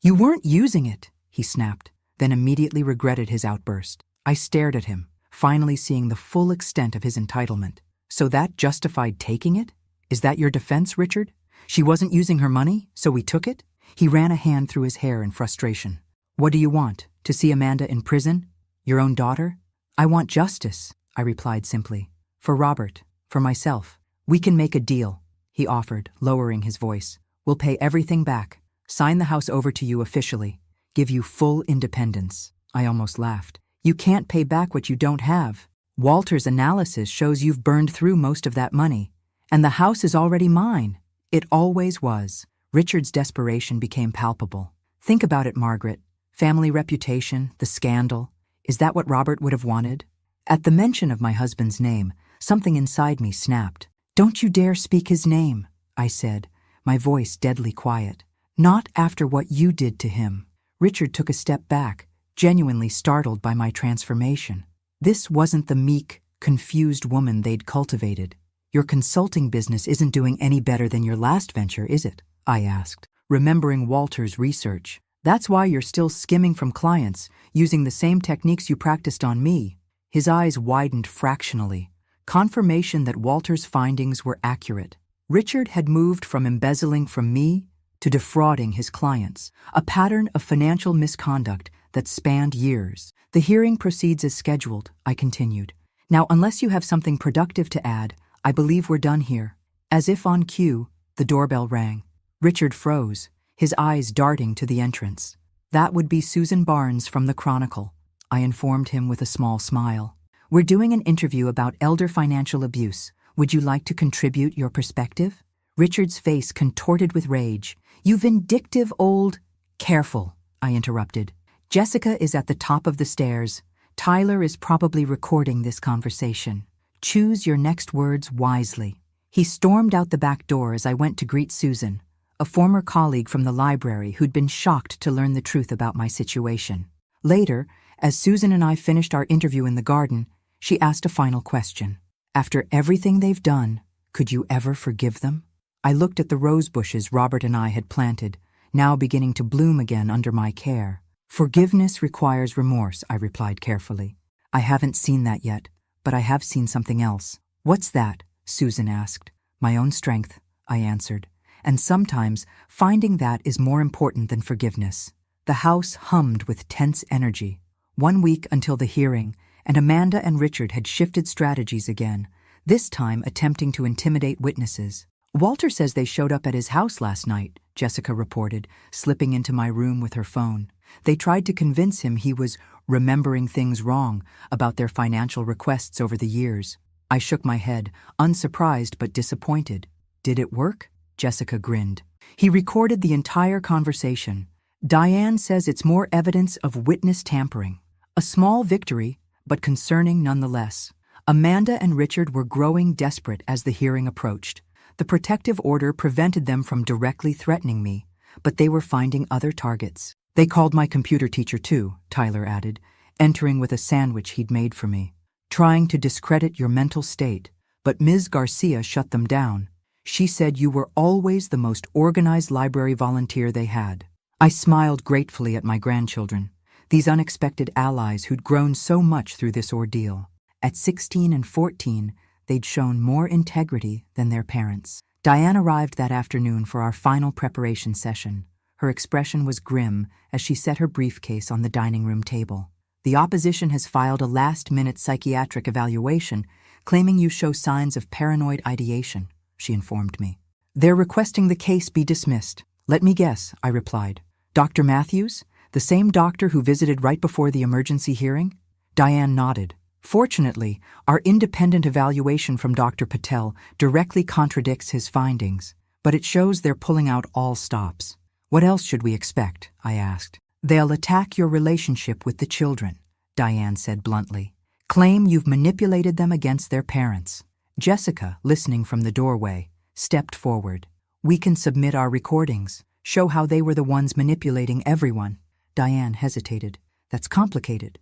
"You weren't using it," he snapped, then immediately regretted his outburst. I stared at him, finally seeing the full extent of his entitlement. "So that justified taking it? Is that your defense, Richard? She wasn't using her money, so we took it?" He ran a hand through his hair in frustration. "What do you want? To see Amanda in prison? Your own daughter?" "I want justice," I replied simply. "For Robert, for myself. We can make a deal," he offered, lowering his voice. "We'll pay everything back, sign the house over to you officially, give you full independence." I almost laughed. "You can't pay back what you don't have. Walter's analysis shows you've burned through most of that money, and the house is already mine." "It always was." Richard's desperation became palpable. "Think about it, Margaret. Family reputation, the scandal. Is that what Robert would have wanted?" At the mention of my husband's name, something inside me snapped. "Don't you dare speak his name," I said, my voice deadly quiet. "Not after what you did to him." Richard took a step back, genuinely startled by my transformation. This wasn't the meek, confused woman they'd cultivated. "Your consulting business isn't doing any better than your last venture, is it?" I asked, remembering Walter's research. "That's why you're still skimming from clients, using the same techniques you practiced on me." His eyes widened fractionally, confirmation that Walter's findings were accurate. Richard had moved from embezzling from me to defrauding his clients, a pattern of financial misconduct that spanned years. "The hearing proceeds as scheduled," I continued. "Now, unless you have something productive to add, I believe we're done here." As if on cue, the doorbell rang. Richard froze, his eyes darting to the entrance. "That would be Susan Barnes from the Chronicle," I informed him with a small smile. "We're doing an interview about elder financial abuse. Would you like to contribute your perspective?" Richard's face contorted with rage. "You vindictive old—" "Careful," I interrupted. "Jessica is at the top of the stairs. Tyler is probably recording this conversation. Choose your next words wisely." He stormed out the back door as I went to greet Susan, a former colleague from the library who'd been shocked to learn the truth about my situation. Later, as Susan and I finished our interview in the garden, she asked a final question. "After everything they've done, could you ever forgive them?" I looked at the rose bushes Robert and I had planted, now beginning to bloom again under my care. "Forgiveness requires remorse," I replied carefully. "I haven't seen that yet, but I have seen something else." "What's that?" Susan asked. My own strength, I answered. And sometimes finding that is more important than forgiveness. The house hummed with tense energy. 1 week until the hearing, and Amanda and Richard had shifted strategies again, this time attempting to intimidate witnesses. Walter says they showed up at his house last night, Jessica reported, slipping into my room with her phone. They tried to convince him he was remembering things wrong about their financial requests over the years. I shook my head, unsurprised but disappointed. Did it work? Jessica grinned. He recorded the entire conversation. Diane says it's more evidence of witness tampering. A small victory, but concerning nonetheless. Amanda and Richard were growing desperate as the hearing approached. The protective order prevented them from directly threatening me, but they were finding other targets. They called my computer teacher too, Tyler added, entering with a sandwich he'd made for me. Trying to discredit your mental state, but Ms. Garcia shut them down. She said you were always the most organized library volunteer they had. I smiled gratefully at my grandchildren, these unexpected allies who'd grown so much through this ordeal. At 16 and 14, they'd shown more integrity than their parents. Diane arrived that afternoon for our final preparation session. Her expression was grim as she set her briefcase on the dining room table. The opposition has filed a last-minute psychiatric evaluation claiming you show signs of paranoid ideation, she informed me. They're requesting the case be dismissed. Let me guess, I replied. Dr. Matthews? The same doctor who visited right before the emergency hearing? Diane nodded. Fortunately, our independent evaluation from Dr. Patel directly contradicts his findings, but it shows they're pulling out all stops. What else should we expect? I asked. They'll attack your relationship with the children, Diane said bluntly. Claim you've manipulated them against their parents. Jessica, listening from the doorway, stepped forward. We can submit our recordings, show how they were the ones manipulating everyone. Diane hesitated. That's complicated.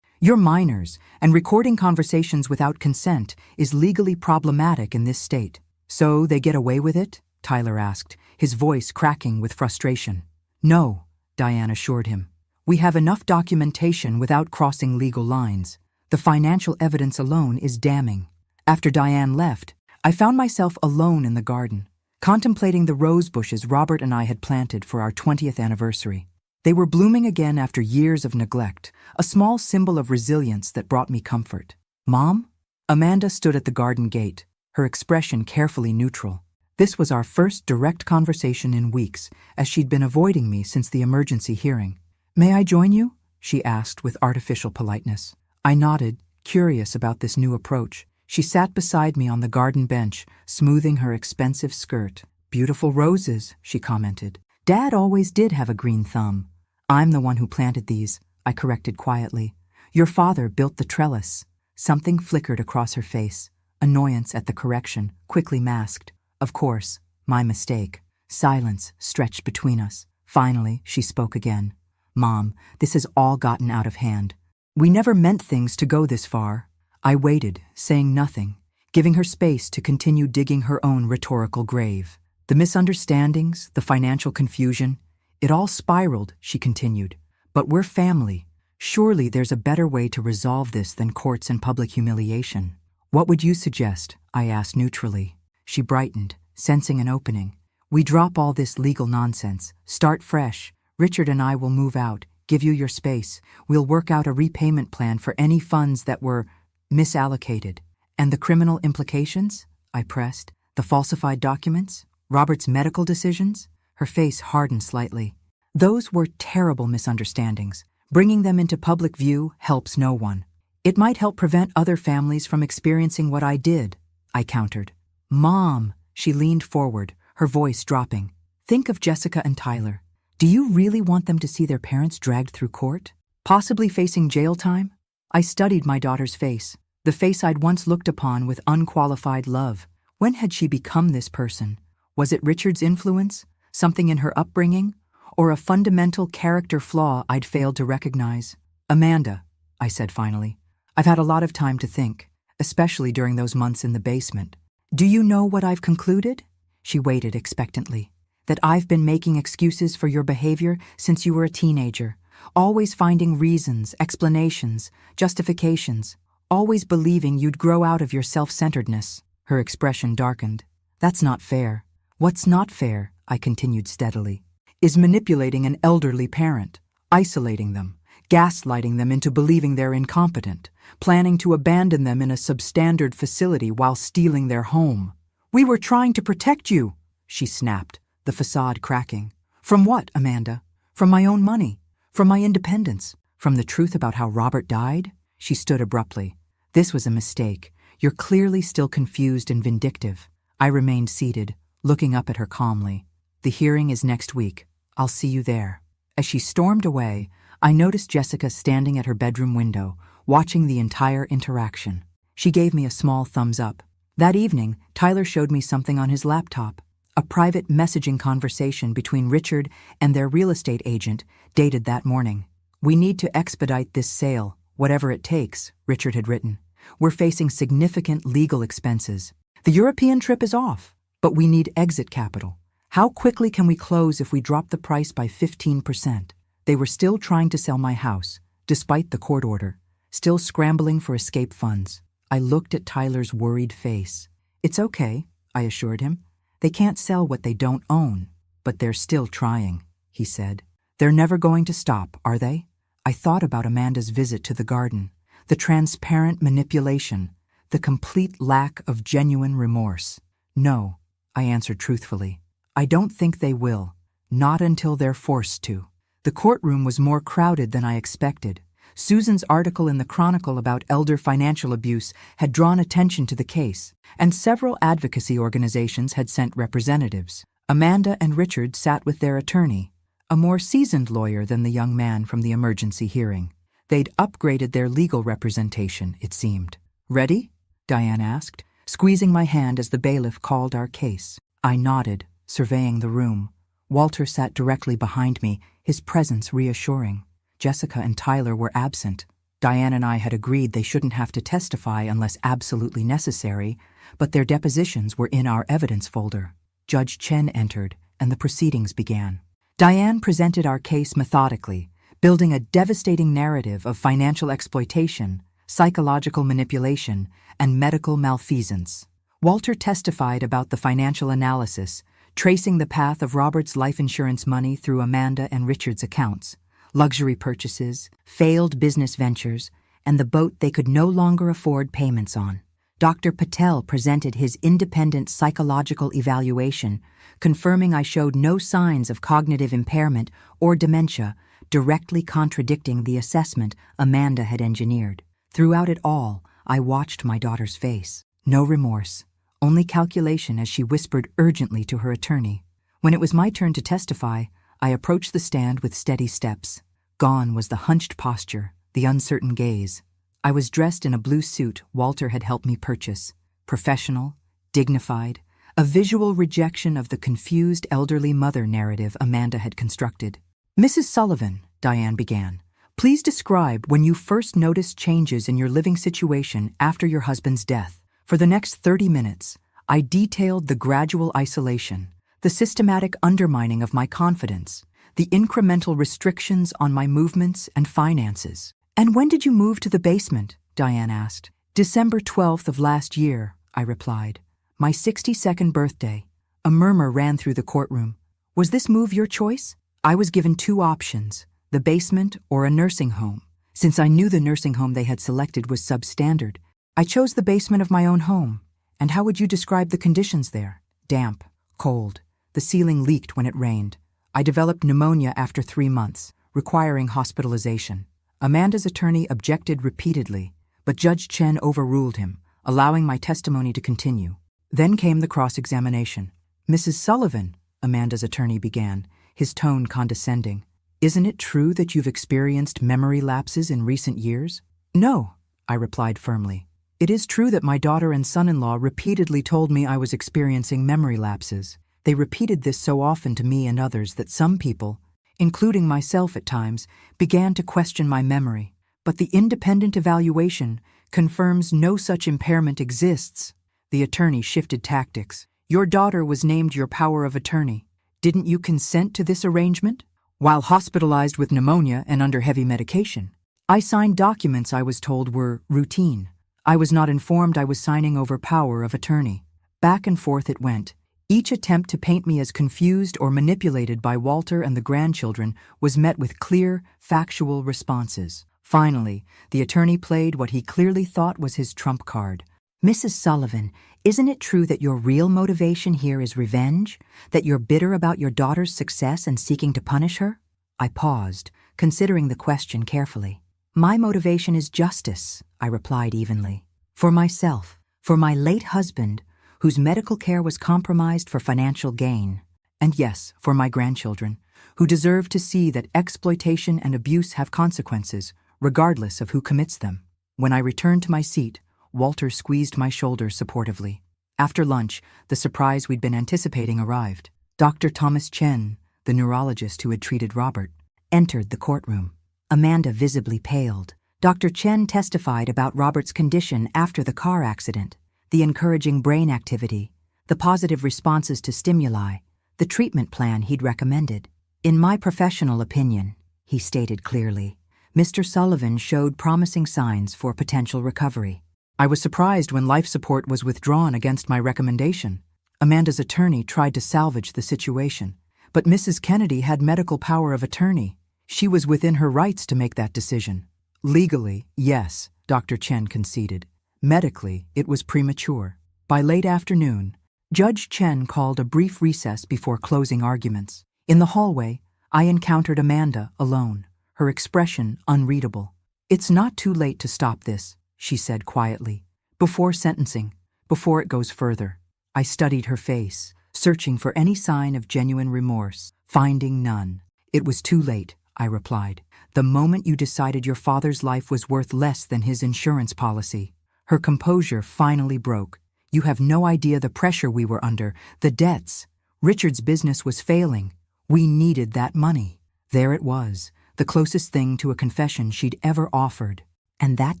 You're minors, and recording conversations without consent is legally problematic in this state. So they get away with it? Tyler asked, his voice cracking with frustration. No, Diane assured him. We have enough documentation without crossing legal lines. The financial evidence alone is damning. After Diane left, I found myself alone in the garden, contemplating the rose bushes Robert and I had planted for our 20th anniversary. They were blooming again after years of neglect, a small symbol of resilience that brought me comfort. Mom? Amanda stood at the garden gate, her expression carefully neutral. This was our first direct conversation in weeks, as she'd been avoiding me since the emergency hearing. May I join you? She asked with artificial politeness. I nodded, curious about this new approach. She sat beside me on the garden bench, smoothing her expensive skirt. Beautiful roses, she commented. Dad always did have a green thumb. I'm the one who planted these, I corrected quietly. Your father built the trellis. Something flickered across her face. Annoyance at the correction, quickly masked. Of course, my mistake. Silence stretched between us. Finally, she spoke again. Mom, this has all gotten out of hand. We never meant things to go this far. I waited, saying nothing, giving her space to continue digging her own rhetorical grave. The misunderstandings, the financial confusion, it all spiraled, she continued. But we're family. Surely there's a better way to resolve this than courts and public humiliation. What would you suggest? I asked neutrally. She brightened, sensing an opening. We drop all this legal nonsense. Start fresh. Richard and I will move out, give you your space. We'll work out a repayment plan for any funds that were misallocated. And the criminal implications? I pressed. The falsified documents? Robert's medical decisions? Her face hardened slightly. Those were terrible misunderstandings. Bringing them into public view helps no one. It might help prevent other families from experiencing what I did, I countered. Mom, she leaned forward, her voice dropping. Think of Jessica and Tyler. Do you really want them to see their parents dragged through court? Possibly facing jail time? I studied my daughter's face, the face I'd once looked upon with unqualified love. When had she become this person? Was it Richard's influence? Something in her upbringing, or a fundamental character flaw I'd failed to recognize? Amanda, I said finally, I've had a lot of time to think, especially during those months in the basement. Do you know what I've concluded? She waited expectantly. That I've been making excuses for your behavior since you were a teenager, always finding reasons, explanations, justifications, always believing you'd grow out of your self-centeredness. Her expression darkened. That's not fair. What's not fair, I continued steadily, is manipulating an elderly parent, isolating them, gaslighting them into believing they're incompetent, planning to abandon them in a substandard facility while stealing their home. We were trying to protect you, she snapped, the facade cracking. From what, Amanda? From my own money? From my independence? From the truth about how Robert died? She stood abruptly. This was a mistake. You're clearly still confused and vindictive. I remained seated, looking up at her calmly. The hearing is next week. I'll see you there. As she stormed away, I noticed Jessica standing at her bedroom window, watching the entire interaction. She gave me a small thumbs up. That evening, Tyler showed me something on his laptop. A private messaging conversation between Richard and their real estate agent, dated that morning. We need to expedite this sale, whatever it takes, Richard had written. We're facing significant legal expenses. The European trip is off, but we need exit capital. How quickly can we close if we drop the price by 15%? They were still trying to sell my house, despite the court order, still scrambling for escape funds. I looked at Tyler's worried face. It's okay, I assured him. They can't sell what they don't own, but they're still trying, he said. They're never going to stop, are they? I thought about Amanda's visit to the garden, the transparent manipulation, the complete lack of genuine remorse. No, I answered truthfully. I don't think they will, not until they're forced to. The courtroom was more crowded than I expected. Susan's article in the Chronicle about elder financial abuse had drawn attention to the case, and several advocacy organizations had sent representatives. Amanda and Richard sat with their attorney, a more seasoned lawyer than the young man from the emergency hearing. They'd upgraded their legal representation, it seemed. Ready? Diane asked, squeezing my hand as the bailiff called our case. I nodded, surveying the room. Walter sat directly behind me, his presence reassuring. Jessica and Tyler were absent. Diane and I had agreed they shouldn't have to testify unless absolutely necessary, but their depositions were in our evidence folder. Judge Chen entered, and the proceedings began. Diane presented our case methodically, building a devastating narrative of financial exploitation, psychological manipulation, and medical malfeasance. Walter testified about the financial analysis, tracing the path of Robert's life insurance money through Amanda and Richard's accounts, luxury purchases, failed business ventures, and the boat they could no longer afford payments on. Dr. Patel presented his independent psychological evaluation, confirming I showed no signs of cognitive impairment or dementia, directly contradicting the assessment Amanda had engineered. Throughout it all, I watched my daughter's face. No remorse, only calculation as she whispered urgently to her attorney. When it was my turn to testify, I approached the stand with steady steps. Gone was the hunched posture, the uncertain gaze. I was dressed in a blue suit Walter had helped me purchase, professional, dignified, a visual rejection of the confused elderly mother narrative Amanda had constructed. Mrs. Sullivan, Diane began, please describe when you first noticed changes in your living situation after your husband's death. For the next 30 minutes, I detailed the gradual isolation, the systematic undermining of my confidence, the incremental restrictions on my movements and finances. And when did you move to the basement? Diane asked. December 12th of last year, I replied. My 62nd birthday. A murmur ran through the courtroom. Was this move your choice? I was given two options, the basement or a nursing home. Since I knew the nursing home they had selected was substandard, I chose the basement of my own home. And how would you describe the conditions there? Damp, cold. The ceiling leaked when it rained. I developed pneumonia after 3 months, requiring hospitalization. Amanda's attorney objected repeatedly, but Judge Chen overruled him, allowing my testimony to continue. Then came the cross-examination. Mrs. Sullivan, Amanda's attorney began, his tone condescending. Isn't it true that you've experienced memory lapses in recent years? No, I replied firmly. It is true that my daughter and son-in-law repeatedly told me I was experiencing memory lapses. They repeated this so often to me and others that some people, including myself at times, began to question my memory. But the independent evaluation confirms no such impairment exists. The attorney shifted tactics. Your daughter was named your power of attorney. Didn't you consent to this arrangement? While hospitalized with pneumonia and under heavy medication, I signed documents I was told were routine. I was not informed I was signing over power of attorney. Back and forth it went. Each attempt to paint me as confused or manipulated by Walter and the grandchildren was met with clear, factual responses. Finally, the attorney played what he clearly thought was his trump card. "Mrs. Sullivan, isn't it true that your real motivation here is revenge? That you're bitter about your daughter's success and seeking to punish her?" I paused, considering the question carefully. "My motivation is justice," I replied evenly. "For myself, for my late husband, whose medical care was compromised for financial gain. And yes, for my grandchildren, who deserve to see that exploitation and abuse have consequences, regardless of who commits them." When I returned to my seat, Walter squeezed my shoulder supportively. After lunch, the surprise we'd been anticipating arrived. Dr. Thomas Chen, the neurologist who had treated Robert, entered the courtroom. Amanda visibly paled. Dr. Chen testified about Robert's condition after the car accident, the encouraging brain activity, the positive responses to stimuli, the treatment plan he'd recommended. "In my professional opinion," he stated clearly, "Mr. Sullivan showed promising signs for potential recovery." I was surprised when life support was withdrawn against my recommendation. Amanda's attorney tried to salvage the situation, but Mrs. Kennedy had medical power of attorney. She was within her rights to make that decision. Legally, yes, Dr. Chen conceded. Medically, it was premature. By late afternoon, Judge Chen called a brief recess before closing arguments. In the hallway, I encountered Amanda alone, her expression unreadable. "It's not too late to stop this," she said quietly. "Before sentencing, before it goes further." I studied her face, searching for any sign of genuine remorse, finding none. "It was too late," I replied. "The moment you decided your father's life was worth less than his insurance policy." Her composure finally broke. "You have no idea the pressure we were under, the debts. Richard's business was failing. We needed that money." There it was, the closest thing to a confession she'd ever offered. "And that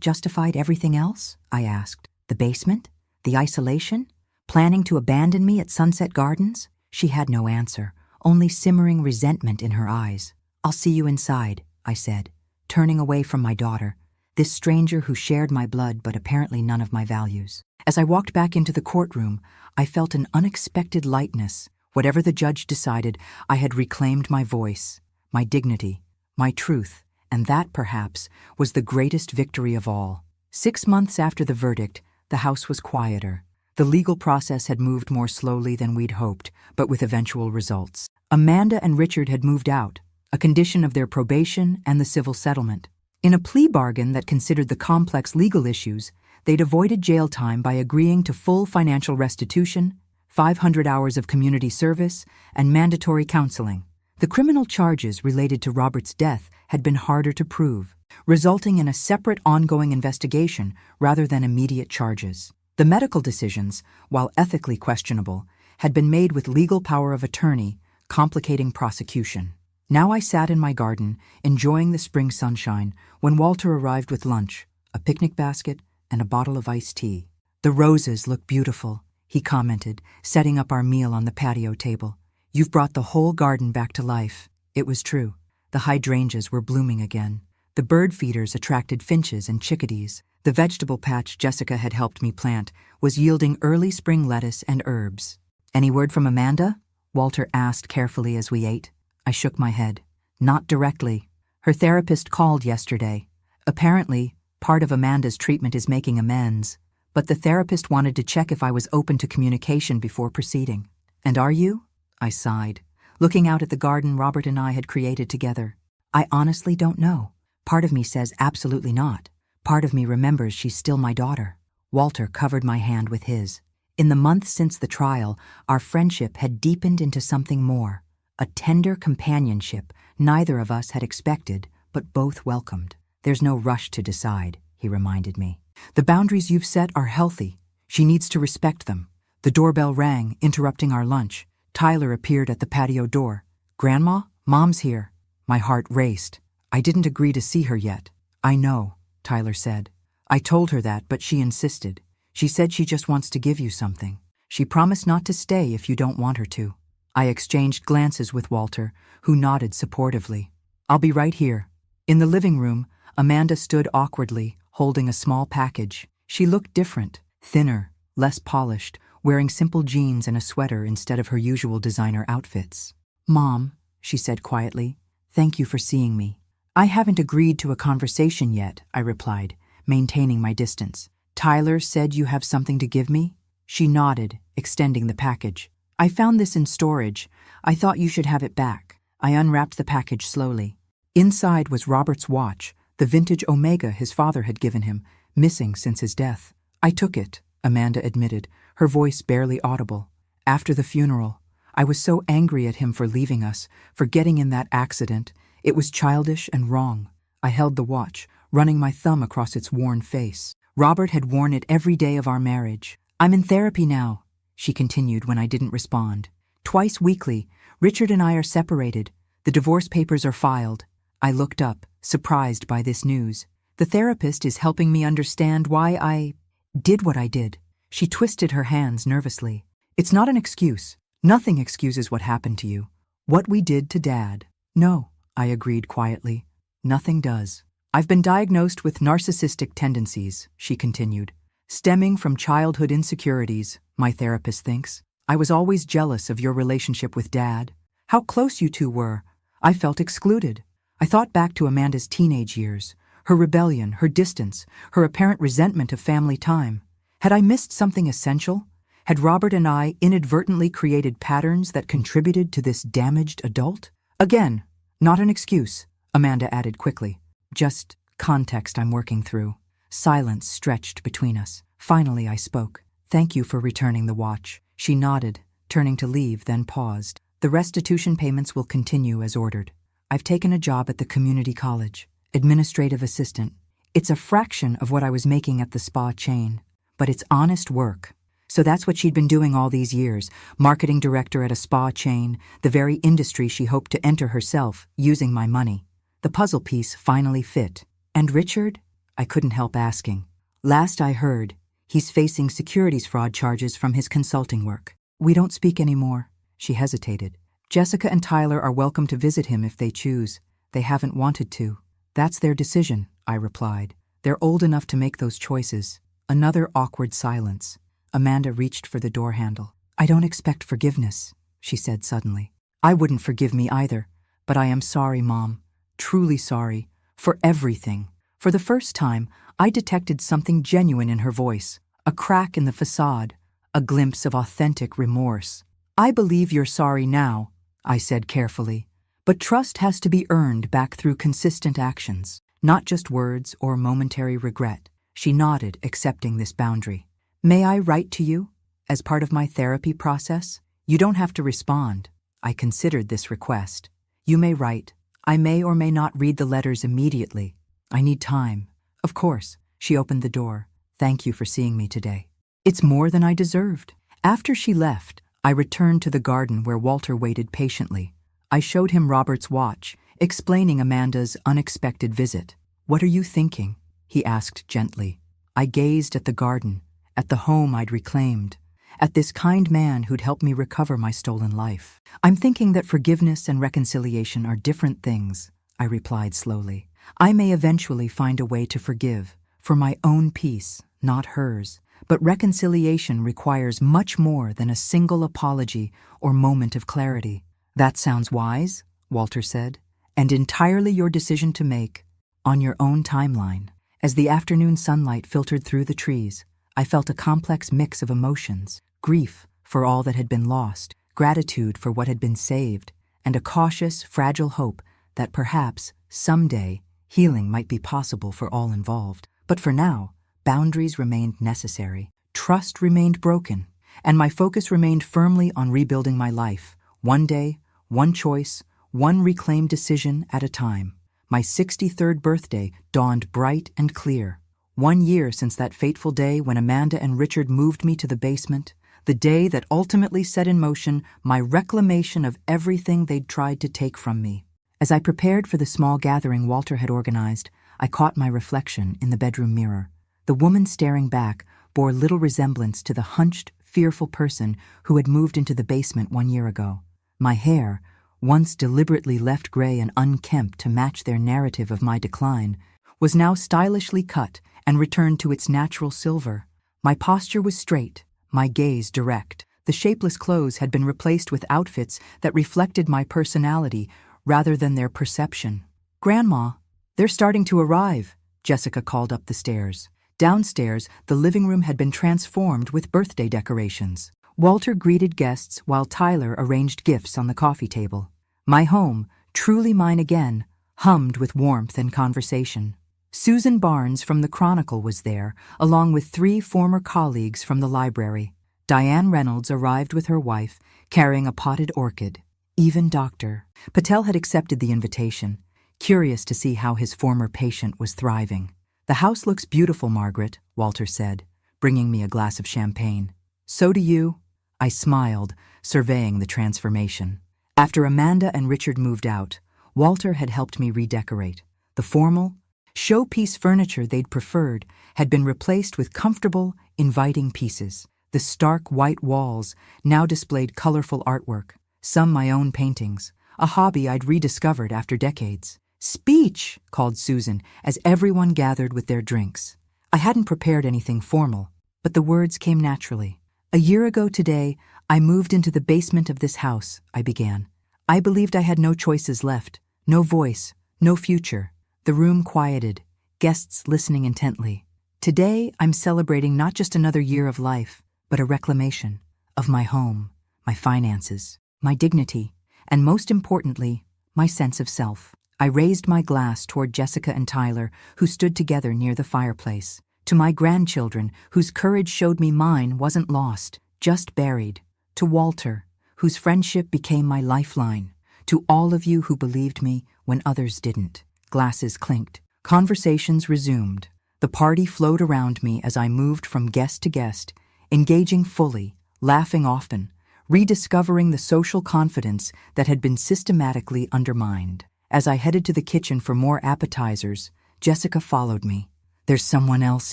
justified everything else?" I asked. "The basement? The isolation? Planning to abandon me at Sunset Gardens?" She had no answer, only simmering resentment in her eyes. "I'll see you inside," I said, turning away from my daughter, this stranger who shared my blood but apparently none of my values. As I walked back into the courtroom, I felt an unexpected lightness. Whatever the judge decided, I had reclaimed my voice, my dignity, my truth, and that, perhaps, was the greatest victory of all. 6 months after the verdict, the house was quieter. The legal process had moved more slowly than we'd hoped, but with eventual results. Amanda and Richard had moved out, a condition of their probation and the civil settlement. In a plea bargain that considered the complex legal issues, they'd avoided jail time by agreeing to full financial restitution, 500 hours of community service, and mandatory counseling. The criminal charges related to Robert's death had been harder to prove, resulting in a separate ongoing investigation rather than immediate charges. The medical decisions, while ethically questionable, had been made with legal power of attorney, complicating prosecution. Now I sat in my garden, enjoying the spring sunshine, when Walter arrived with lunch, a picnic basket, and a bottle of iced tea. "The roses look beautiful," he commented, setting up our meal on the patio table. "You've brought the whole garden back to life." It was true. The hydrangeas were blooming again. The bird feeders attracted finches and chickadees. The vegetable patch Jessica had helped me plant was yielding early spring lettuce and herbs. "Any word from Amanda?" Walter asked carefully as we ate. I shook my head. "Not directly. Her therapist called yesterday. Apparently, part of Amanda's treatment is making amends, but the therapist wanted to check if I was open to communication before proceeding." "And are you?" I sighed, looking out at the garden Robert and I had created together. "I honestly don't know. Part of me says absolutely not. Part of me remembers she's still my daughter." Walter covered my hand with his. In the months since the trial, our friendship had deepened into something more, a tender companionship neither of us had expected, but both welcomed. "There's no rush to decide," he reminded me. "The boundaries you've set are healthy. She needs to respect them." The doorbell rang, interrupting our lunch. Tyler appeared at the patio door. "Grandma, Mom's here." My heart raced. I didn't agree to see her yet. "I know," Tyler said. "I told her that, but she insisted. She said she just wants to give you something. She promised not to stay if you don't want her to." I exchanged glances with Walter, who nodded supportively. "I'll be right here." In the living room, Amanda stood awkwardly, holding a small package. She looked different, thinner, less polished, wearing simple jeans and a sweater instead of her usual designer outfits. "Mom," she said quietly, "thank you for seeing me." "I haven't agreed to a conversation yet," I replied, maintaining my distance. "Tyler said you have something to give me?" She nodded, extending the package. "I found this in storage. I thought you should have it back." I unwrapped the package slowly. Inside was Robert's watch, the vintage Omega his father had given him, missing since his death. "I took it," Amanda admitted, her voice barely audible. "After the funeral. I was so angry at him for leaving us, for getting in that accident. It was childish and wrong." I held the watch, running my thumb across its worn face. Robert had worn it every day of our marriage. "I'm in therapy now," she continued when I didn't respond. "Twice weekly. Richard and I are separated. The divorce papers are filed." I looked up, surprised by this news. "The therapist is helping me understand why I did what I did." She twisted her hands nervously. "It's not an excuse. Nothing excuses what happened to you. What we did to Dad." "No," I agreed quietly. "Nothing does." "I've been diagnosed with narcissistic tendencies," she continued, "stemming from childhood insecurities, my therapist thinks. I was always jealous of your relationship with Dad. How close you two were. I felt excluded." I thought back to Amanda's teenage years, her rebellion, her distance, her apparent resentment of family time. Had I missed something essential? Had Robert and I inadvertently created patterns that contributed to this damaged adult? "Again, not an excuse," Amanda added quickly. "Just context I'm working through." Silence stretched between us. Finally I spoke. "Thank you for returning the watch." She nodded, turning to leave, then paused. "The restitution payments will continue as ordered. I've taken a job at the community college, administrative assistant. It's a fraction of what I was making at the spa chain, but it's honest work." So that's what she'd been doing all these years, marketing director at a spa chain, the very industry she hoped to enter herself, using my money. The puzzle piece finally fit. "And Richard?" I couldn't help asking. "Last I heard, he's facing securities fraud charges from his consulting work." "We don't speak anymore." She hesitated. "Jessica and Tyler are welcome to visit him if they choose. They haven't wanted to." "That's their decision," I replied. "They're old enough to make those choices." Another awkward silence. Amanda reached for the door handle. "I don't expect forgiveness," she said suddenly. "I wouldn't forgive me either, but I am sorry, Mom. Truly sorry. For everything." For the first time, I detected something genuine in her voice, a crack in the facade, a glimpse of authentic remorse. "I believe you're sorry now," I said carefully, "but trust has to be earned back through consistent actions, not just words or momentary regret." She nodded, accepting this boundary. "May I write to you? As part of my therapy process? You don't have to respond." I considered this request. "You may write. I may or may not read the letters immediately. I need time." "Of course." She opened the door. "Thank you for seeing me today." "It's more than I deserved." After she left, I returned to the garden where Walter waited patiently. I showed him Robert's watch, explaining Amanda's unexpected visit. "What are you thinking?" he asked gently. I gazed at the garden, at the home I'd reclaimed, at this kind man who'd helped me recover my stolen life. "I'm thinking that forgiveness and reconciliation are different things," I replied slowly. "I may eventually find a way to forgive, for my own peace, not hers. But reconciliation requires much more than a single apology or moment of clarity." "That sounds wise," Walter said, "and entirely your decision to make, on your own timeline." As the afternoon sunlight filtered through the trees, I felt a complex mix of emotions: grief for all that had been lost, gratitude for what had been saved, and a cautious, fragile hope that perhaps, someday, healing might be possible for all involved. But for now, boundaries remained necessary, trust remained broken, and my focus remained firmly on rebuilding my life, one day, one choice, one reclaimed decision at a time. My 63rd birthday dawned bright and clear. 1 year since that fateful day when Amanda and Richard moved me to the basement, the day that ultimately set in motion my reclamation of everything they'd tried to take from me. As I prepared for the small gathering Walter had organized, I caught my reflection in the bedroom mirror. The woman staring back bore little resemblance to the hunched, fearful person who had moved into the basement 1 year ago. My hair, once deliberately left gray and unkempt to match their narrative of my decline, was now stylishly cut and returned to its natural silver. My posture was straight, my gaze direct. The shapeless clothes had been replaced with outfits that reflected my personality rather than their perception. "Grandma, they're starting to arrive," Jessica called up the stairs. Downstairs, the living room had been transformed with birthday decorations. Walter greeted guests while Tyler arranged gifts on the coffee table. My home, truly mine again, hummed with warmth and conversation. Susan Barnes from the Chronicle was there, along with 3 former colleagues from the library. Diane Reynolds arrived with her wife, carrying a potted orchid. Even Dr. Patel had accepted the invitation, curious to see how his former patient was thriving. "The house looks beautiful, Margaret," Walter said, bringing me a glass of champagne. "So do you." I smiled, surveying the transformation. After Amanda and Richard moved out, Walter had helped me redecorate. The formal, showpiece furniture they'd preferred had been replaced with comfortable, inviting pieces. The stark white walls now displayed colorful artwork, some my own paintings, a hobby I'd rediscovered after decades. "Speech," called Susan as everyone gathered with their drinks. I hadn't prepared anything formal, but the words came naturally. "A year ago today, I moved into the basement of this house," I began. "I believed I had no choices left, no voice, no future." The room quieted, guests listening intently. "Today, I'm celebrating not just another year of life, but a reclamation of my home, my finances, my dignity, and most importantly, my sense of self." I raised my glass toward Jessica and Tyler, who stood together near the fireplace. To my grandchildren, whose courage showed me mine wasn't lost, just buried. To Walter, whose friendship became my lifeline. To all of you who believed me when others didn't. Glasses clinked. Conversations resumed. The party flowed around me as I moved from guest to guest, engaging fully, laughing often, rediscovering the social confidence that had been systematically undermined. As I headed to the kitchen for more appetizers, Jessica followed me. "There's someone else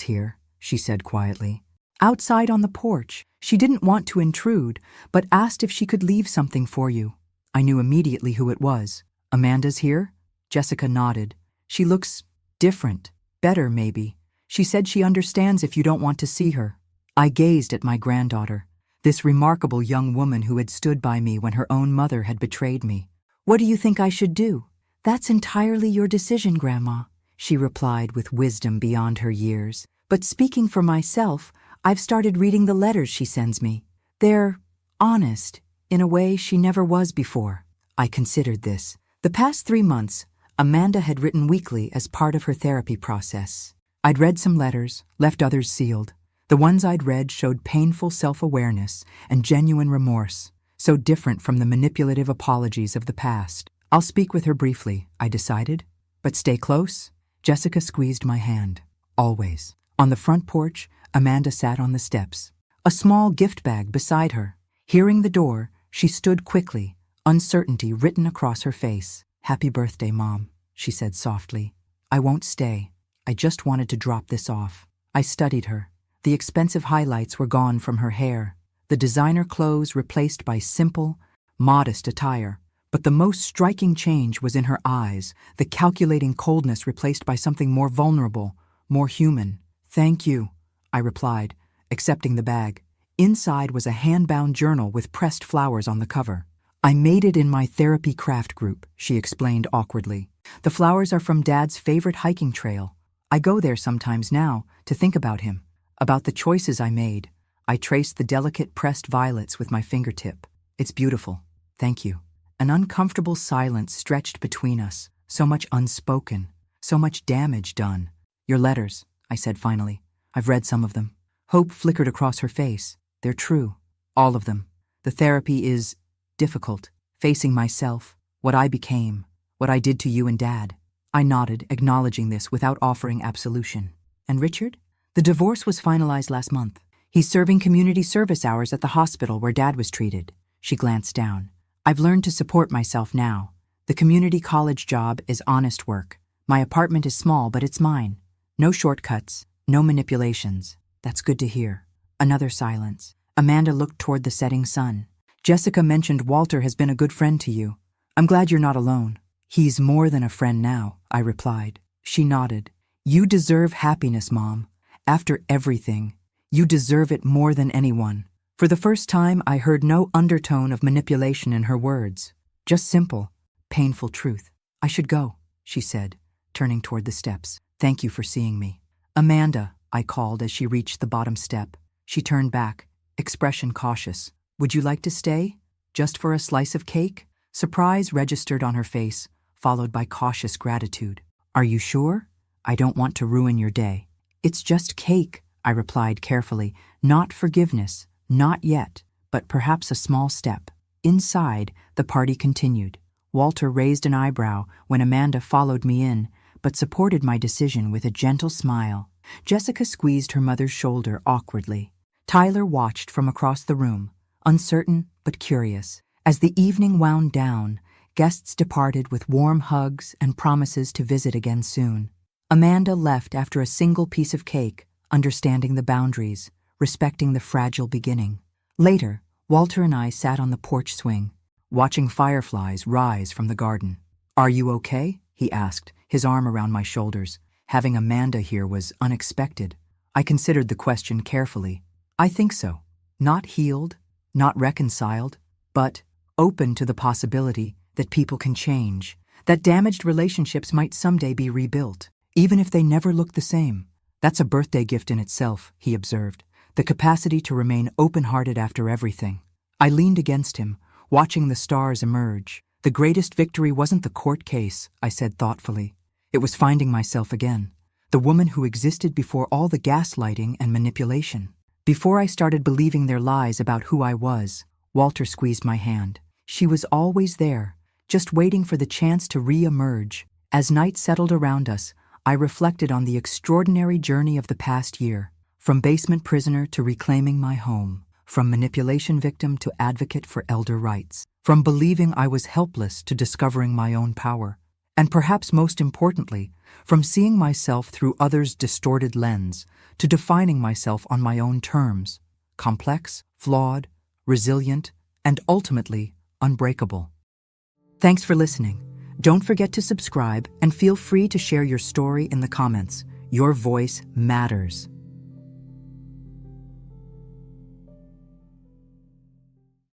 here," she said quietly. Outside on the porch, she didn't want to intrude, but asked if she could leave something for you. I knew immediately who it was. "Amanda's here?" Jessica nodded. "She looks different, better maybe. She said she understands if you don't want to see her." I gazed at my granddaughter, this remarkable young woman who had stood by me when her own mother had betrayed me. "What do you think I should do?" "That's entirely your decision, Grandma," she replied with wisdom beyond her years. "But speaking for myself, I've started reading the letters she sends me. They're honest, in a way she never was before." I considered this. The past 3 months, Amanda had written weekly as part of her therapy process. I'd read some letters, left others sealed. The ones I'd read showed painful self-awareness and genuine remorse, so different from the manipulative apologies of the past. "I'll speak with her briefly," I decided. "But stay close." Jessica squeezed my hand. "Always." On the front porch, Amanda sat on the steps, a small gift bag beside her. Hearing the door, she stood quickly, uncertainty written across her face. "Happy birthday, Mom," she said softly. "I won't stay. I just wanted to drop this off." I studied her. The expensive highlights were gone from her hair, the designer clothes replaced by simple, modest attire. But the most striking change was in her eyes, the calculating coldness replaced by something more vulnerable, more human. "Thank you," I replied, accepting the bag. Inside was a hand-bound journal with pressed flowers on the cover. "I made it in my therapy craft group," she explained awkwardly. "The flowers are from Dad's favorite hiking trail. I go there sometimes now to think about him, about the choices I made." I traced the delicate pressed violets with my fingertip. "It's beautiful. Thank you." An uncomfortable silence stretched between us, so much unspoken, so much damage done. "Your letters," I said finally. "I've read some of them." Hope flickered across her face. "They're true. All of them. The therapy is difficult. Facing myself, what I became, what I did to you and Dad." I nodded, acknowledging this without offering absolution. "And Richard?" "The divorce was finalized last month. He's serving community service hours at the hospital where Dad was treated." She glanced down. "I've learned to support myself now. The community college job is honest work. My apartment is small, but it's mine. No shortcuts, no manipulations." "That's good to hear." Another silence. Amanda looked toward the setting sun. "Jessica mentioned Walter has been a good friend to you. I'm glad you're not alone." "He's more than a friend now," I replied. She nodded. You deserve happiness, Mom. After everything, you deserve it more than anyone. For the first time, I heard no undertone of manipulation in her words. Just simple, painful truth. I should go, she said, turning toward the steps. Thank you for seeing me. Amanda, I called as she reached the bottom step. She turned back, expression cautious. Would you like to stay? Just for a slice of cake? Surprise registered on her face, followed by cautious gratitude. Are you sure? I don't want to ruin your day. It's just cake, I replied carefully. Not forgiveness, not yet, but perhaps a small step. Inside, the party continued. Walter raised an eyebrow when Amanda followed me in, but supported my decision with a gentle smile. Jessica squeezed her mother's shoulder awkwardly. Tyler watched from across the room, uncertain but curious. As the evening wound down, guests departed with warm hugs and promises to visit again soon. Amanda left after a single piece of cake, understanding the boundaries, respecting the fragile beginning. Later, Walter and I sat on the porch swing, watching fireflies rise from the garden. Are you okay? He asked, his arm around my shoulders. Having Amanda here was unexpected. I considered the question carefully. I think so. Not healed, not reconciled, but open to the possibility that people can change, that damaged relationships might someday be rebuilt, even if they never look the same. That's a birthday gift in itself, he observed, the capacity to remain open-hearted after everything. I leaned against him, watching the stars emerge. The greatest victory wasn't the court case, I said thoughtfully. It was finding myself again, the woman who existed before all the gaslighting and manipulation. Before I started believing their lies about who I was, Walter squeezed my hand. She was always there, just waiting for the chance to re-emerge. As night settled around us, I reflected on the extraordinary journey of the past year, from basement prisoner to reclaiming my home, from manipulation victim to advocate for elder rights, from believing I was helpless to discovering my own power, and perhaps most importantly, from seeing myself through others' distorted lens to defining myself on my own terms, complex, flawed, resilient, and ultimately unbreakable. Thanks for listening. Don't forget to subscribe and feel free to share your story in the comments. Your voice matters.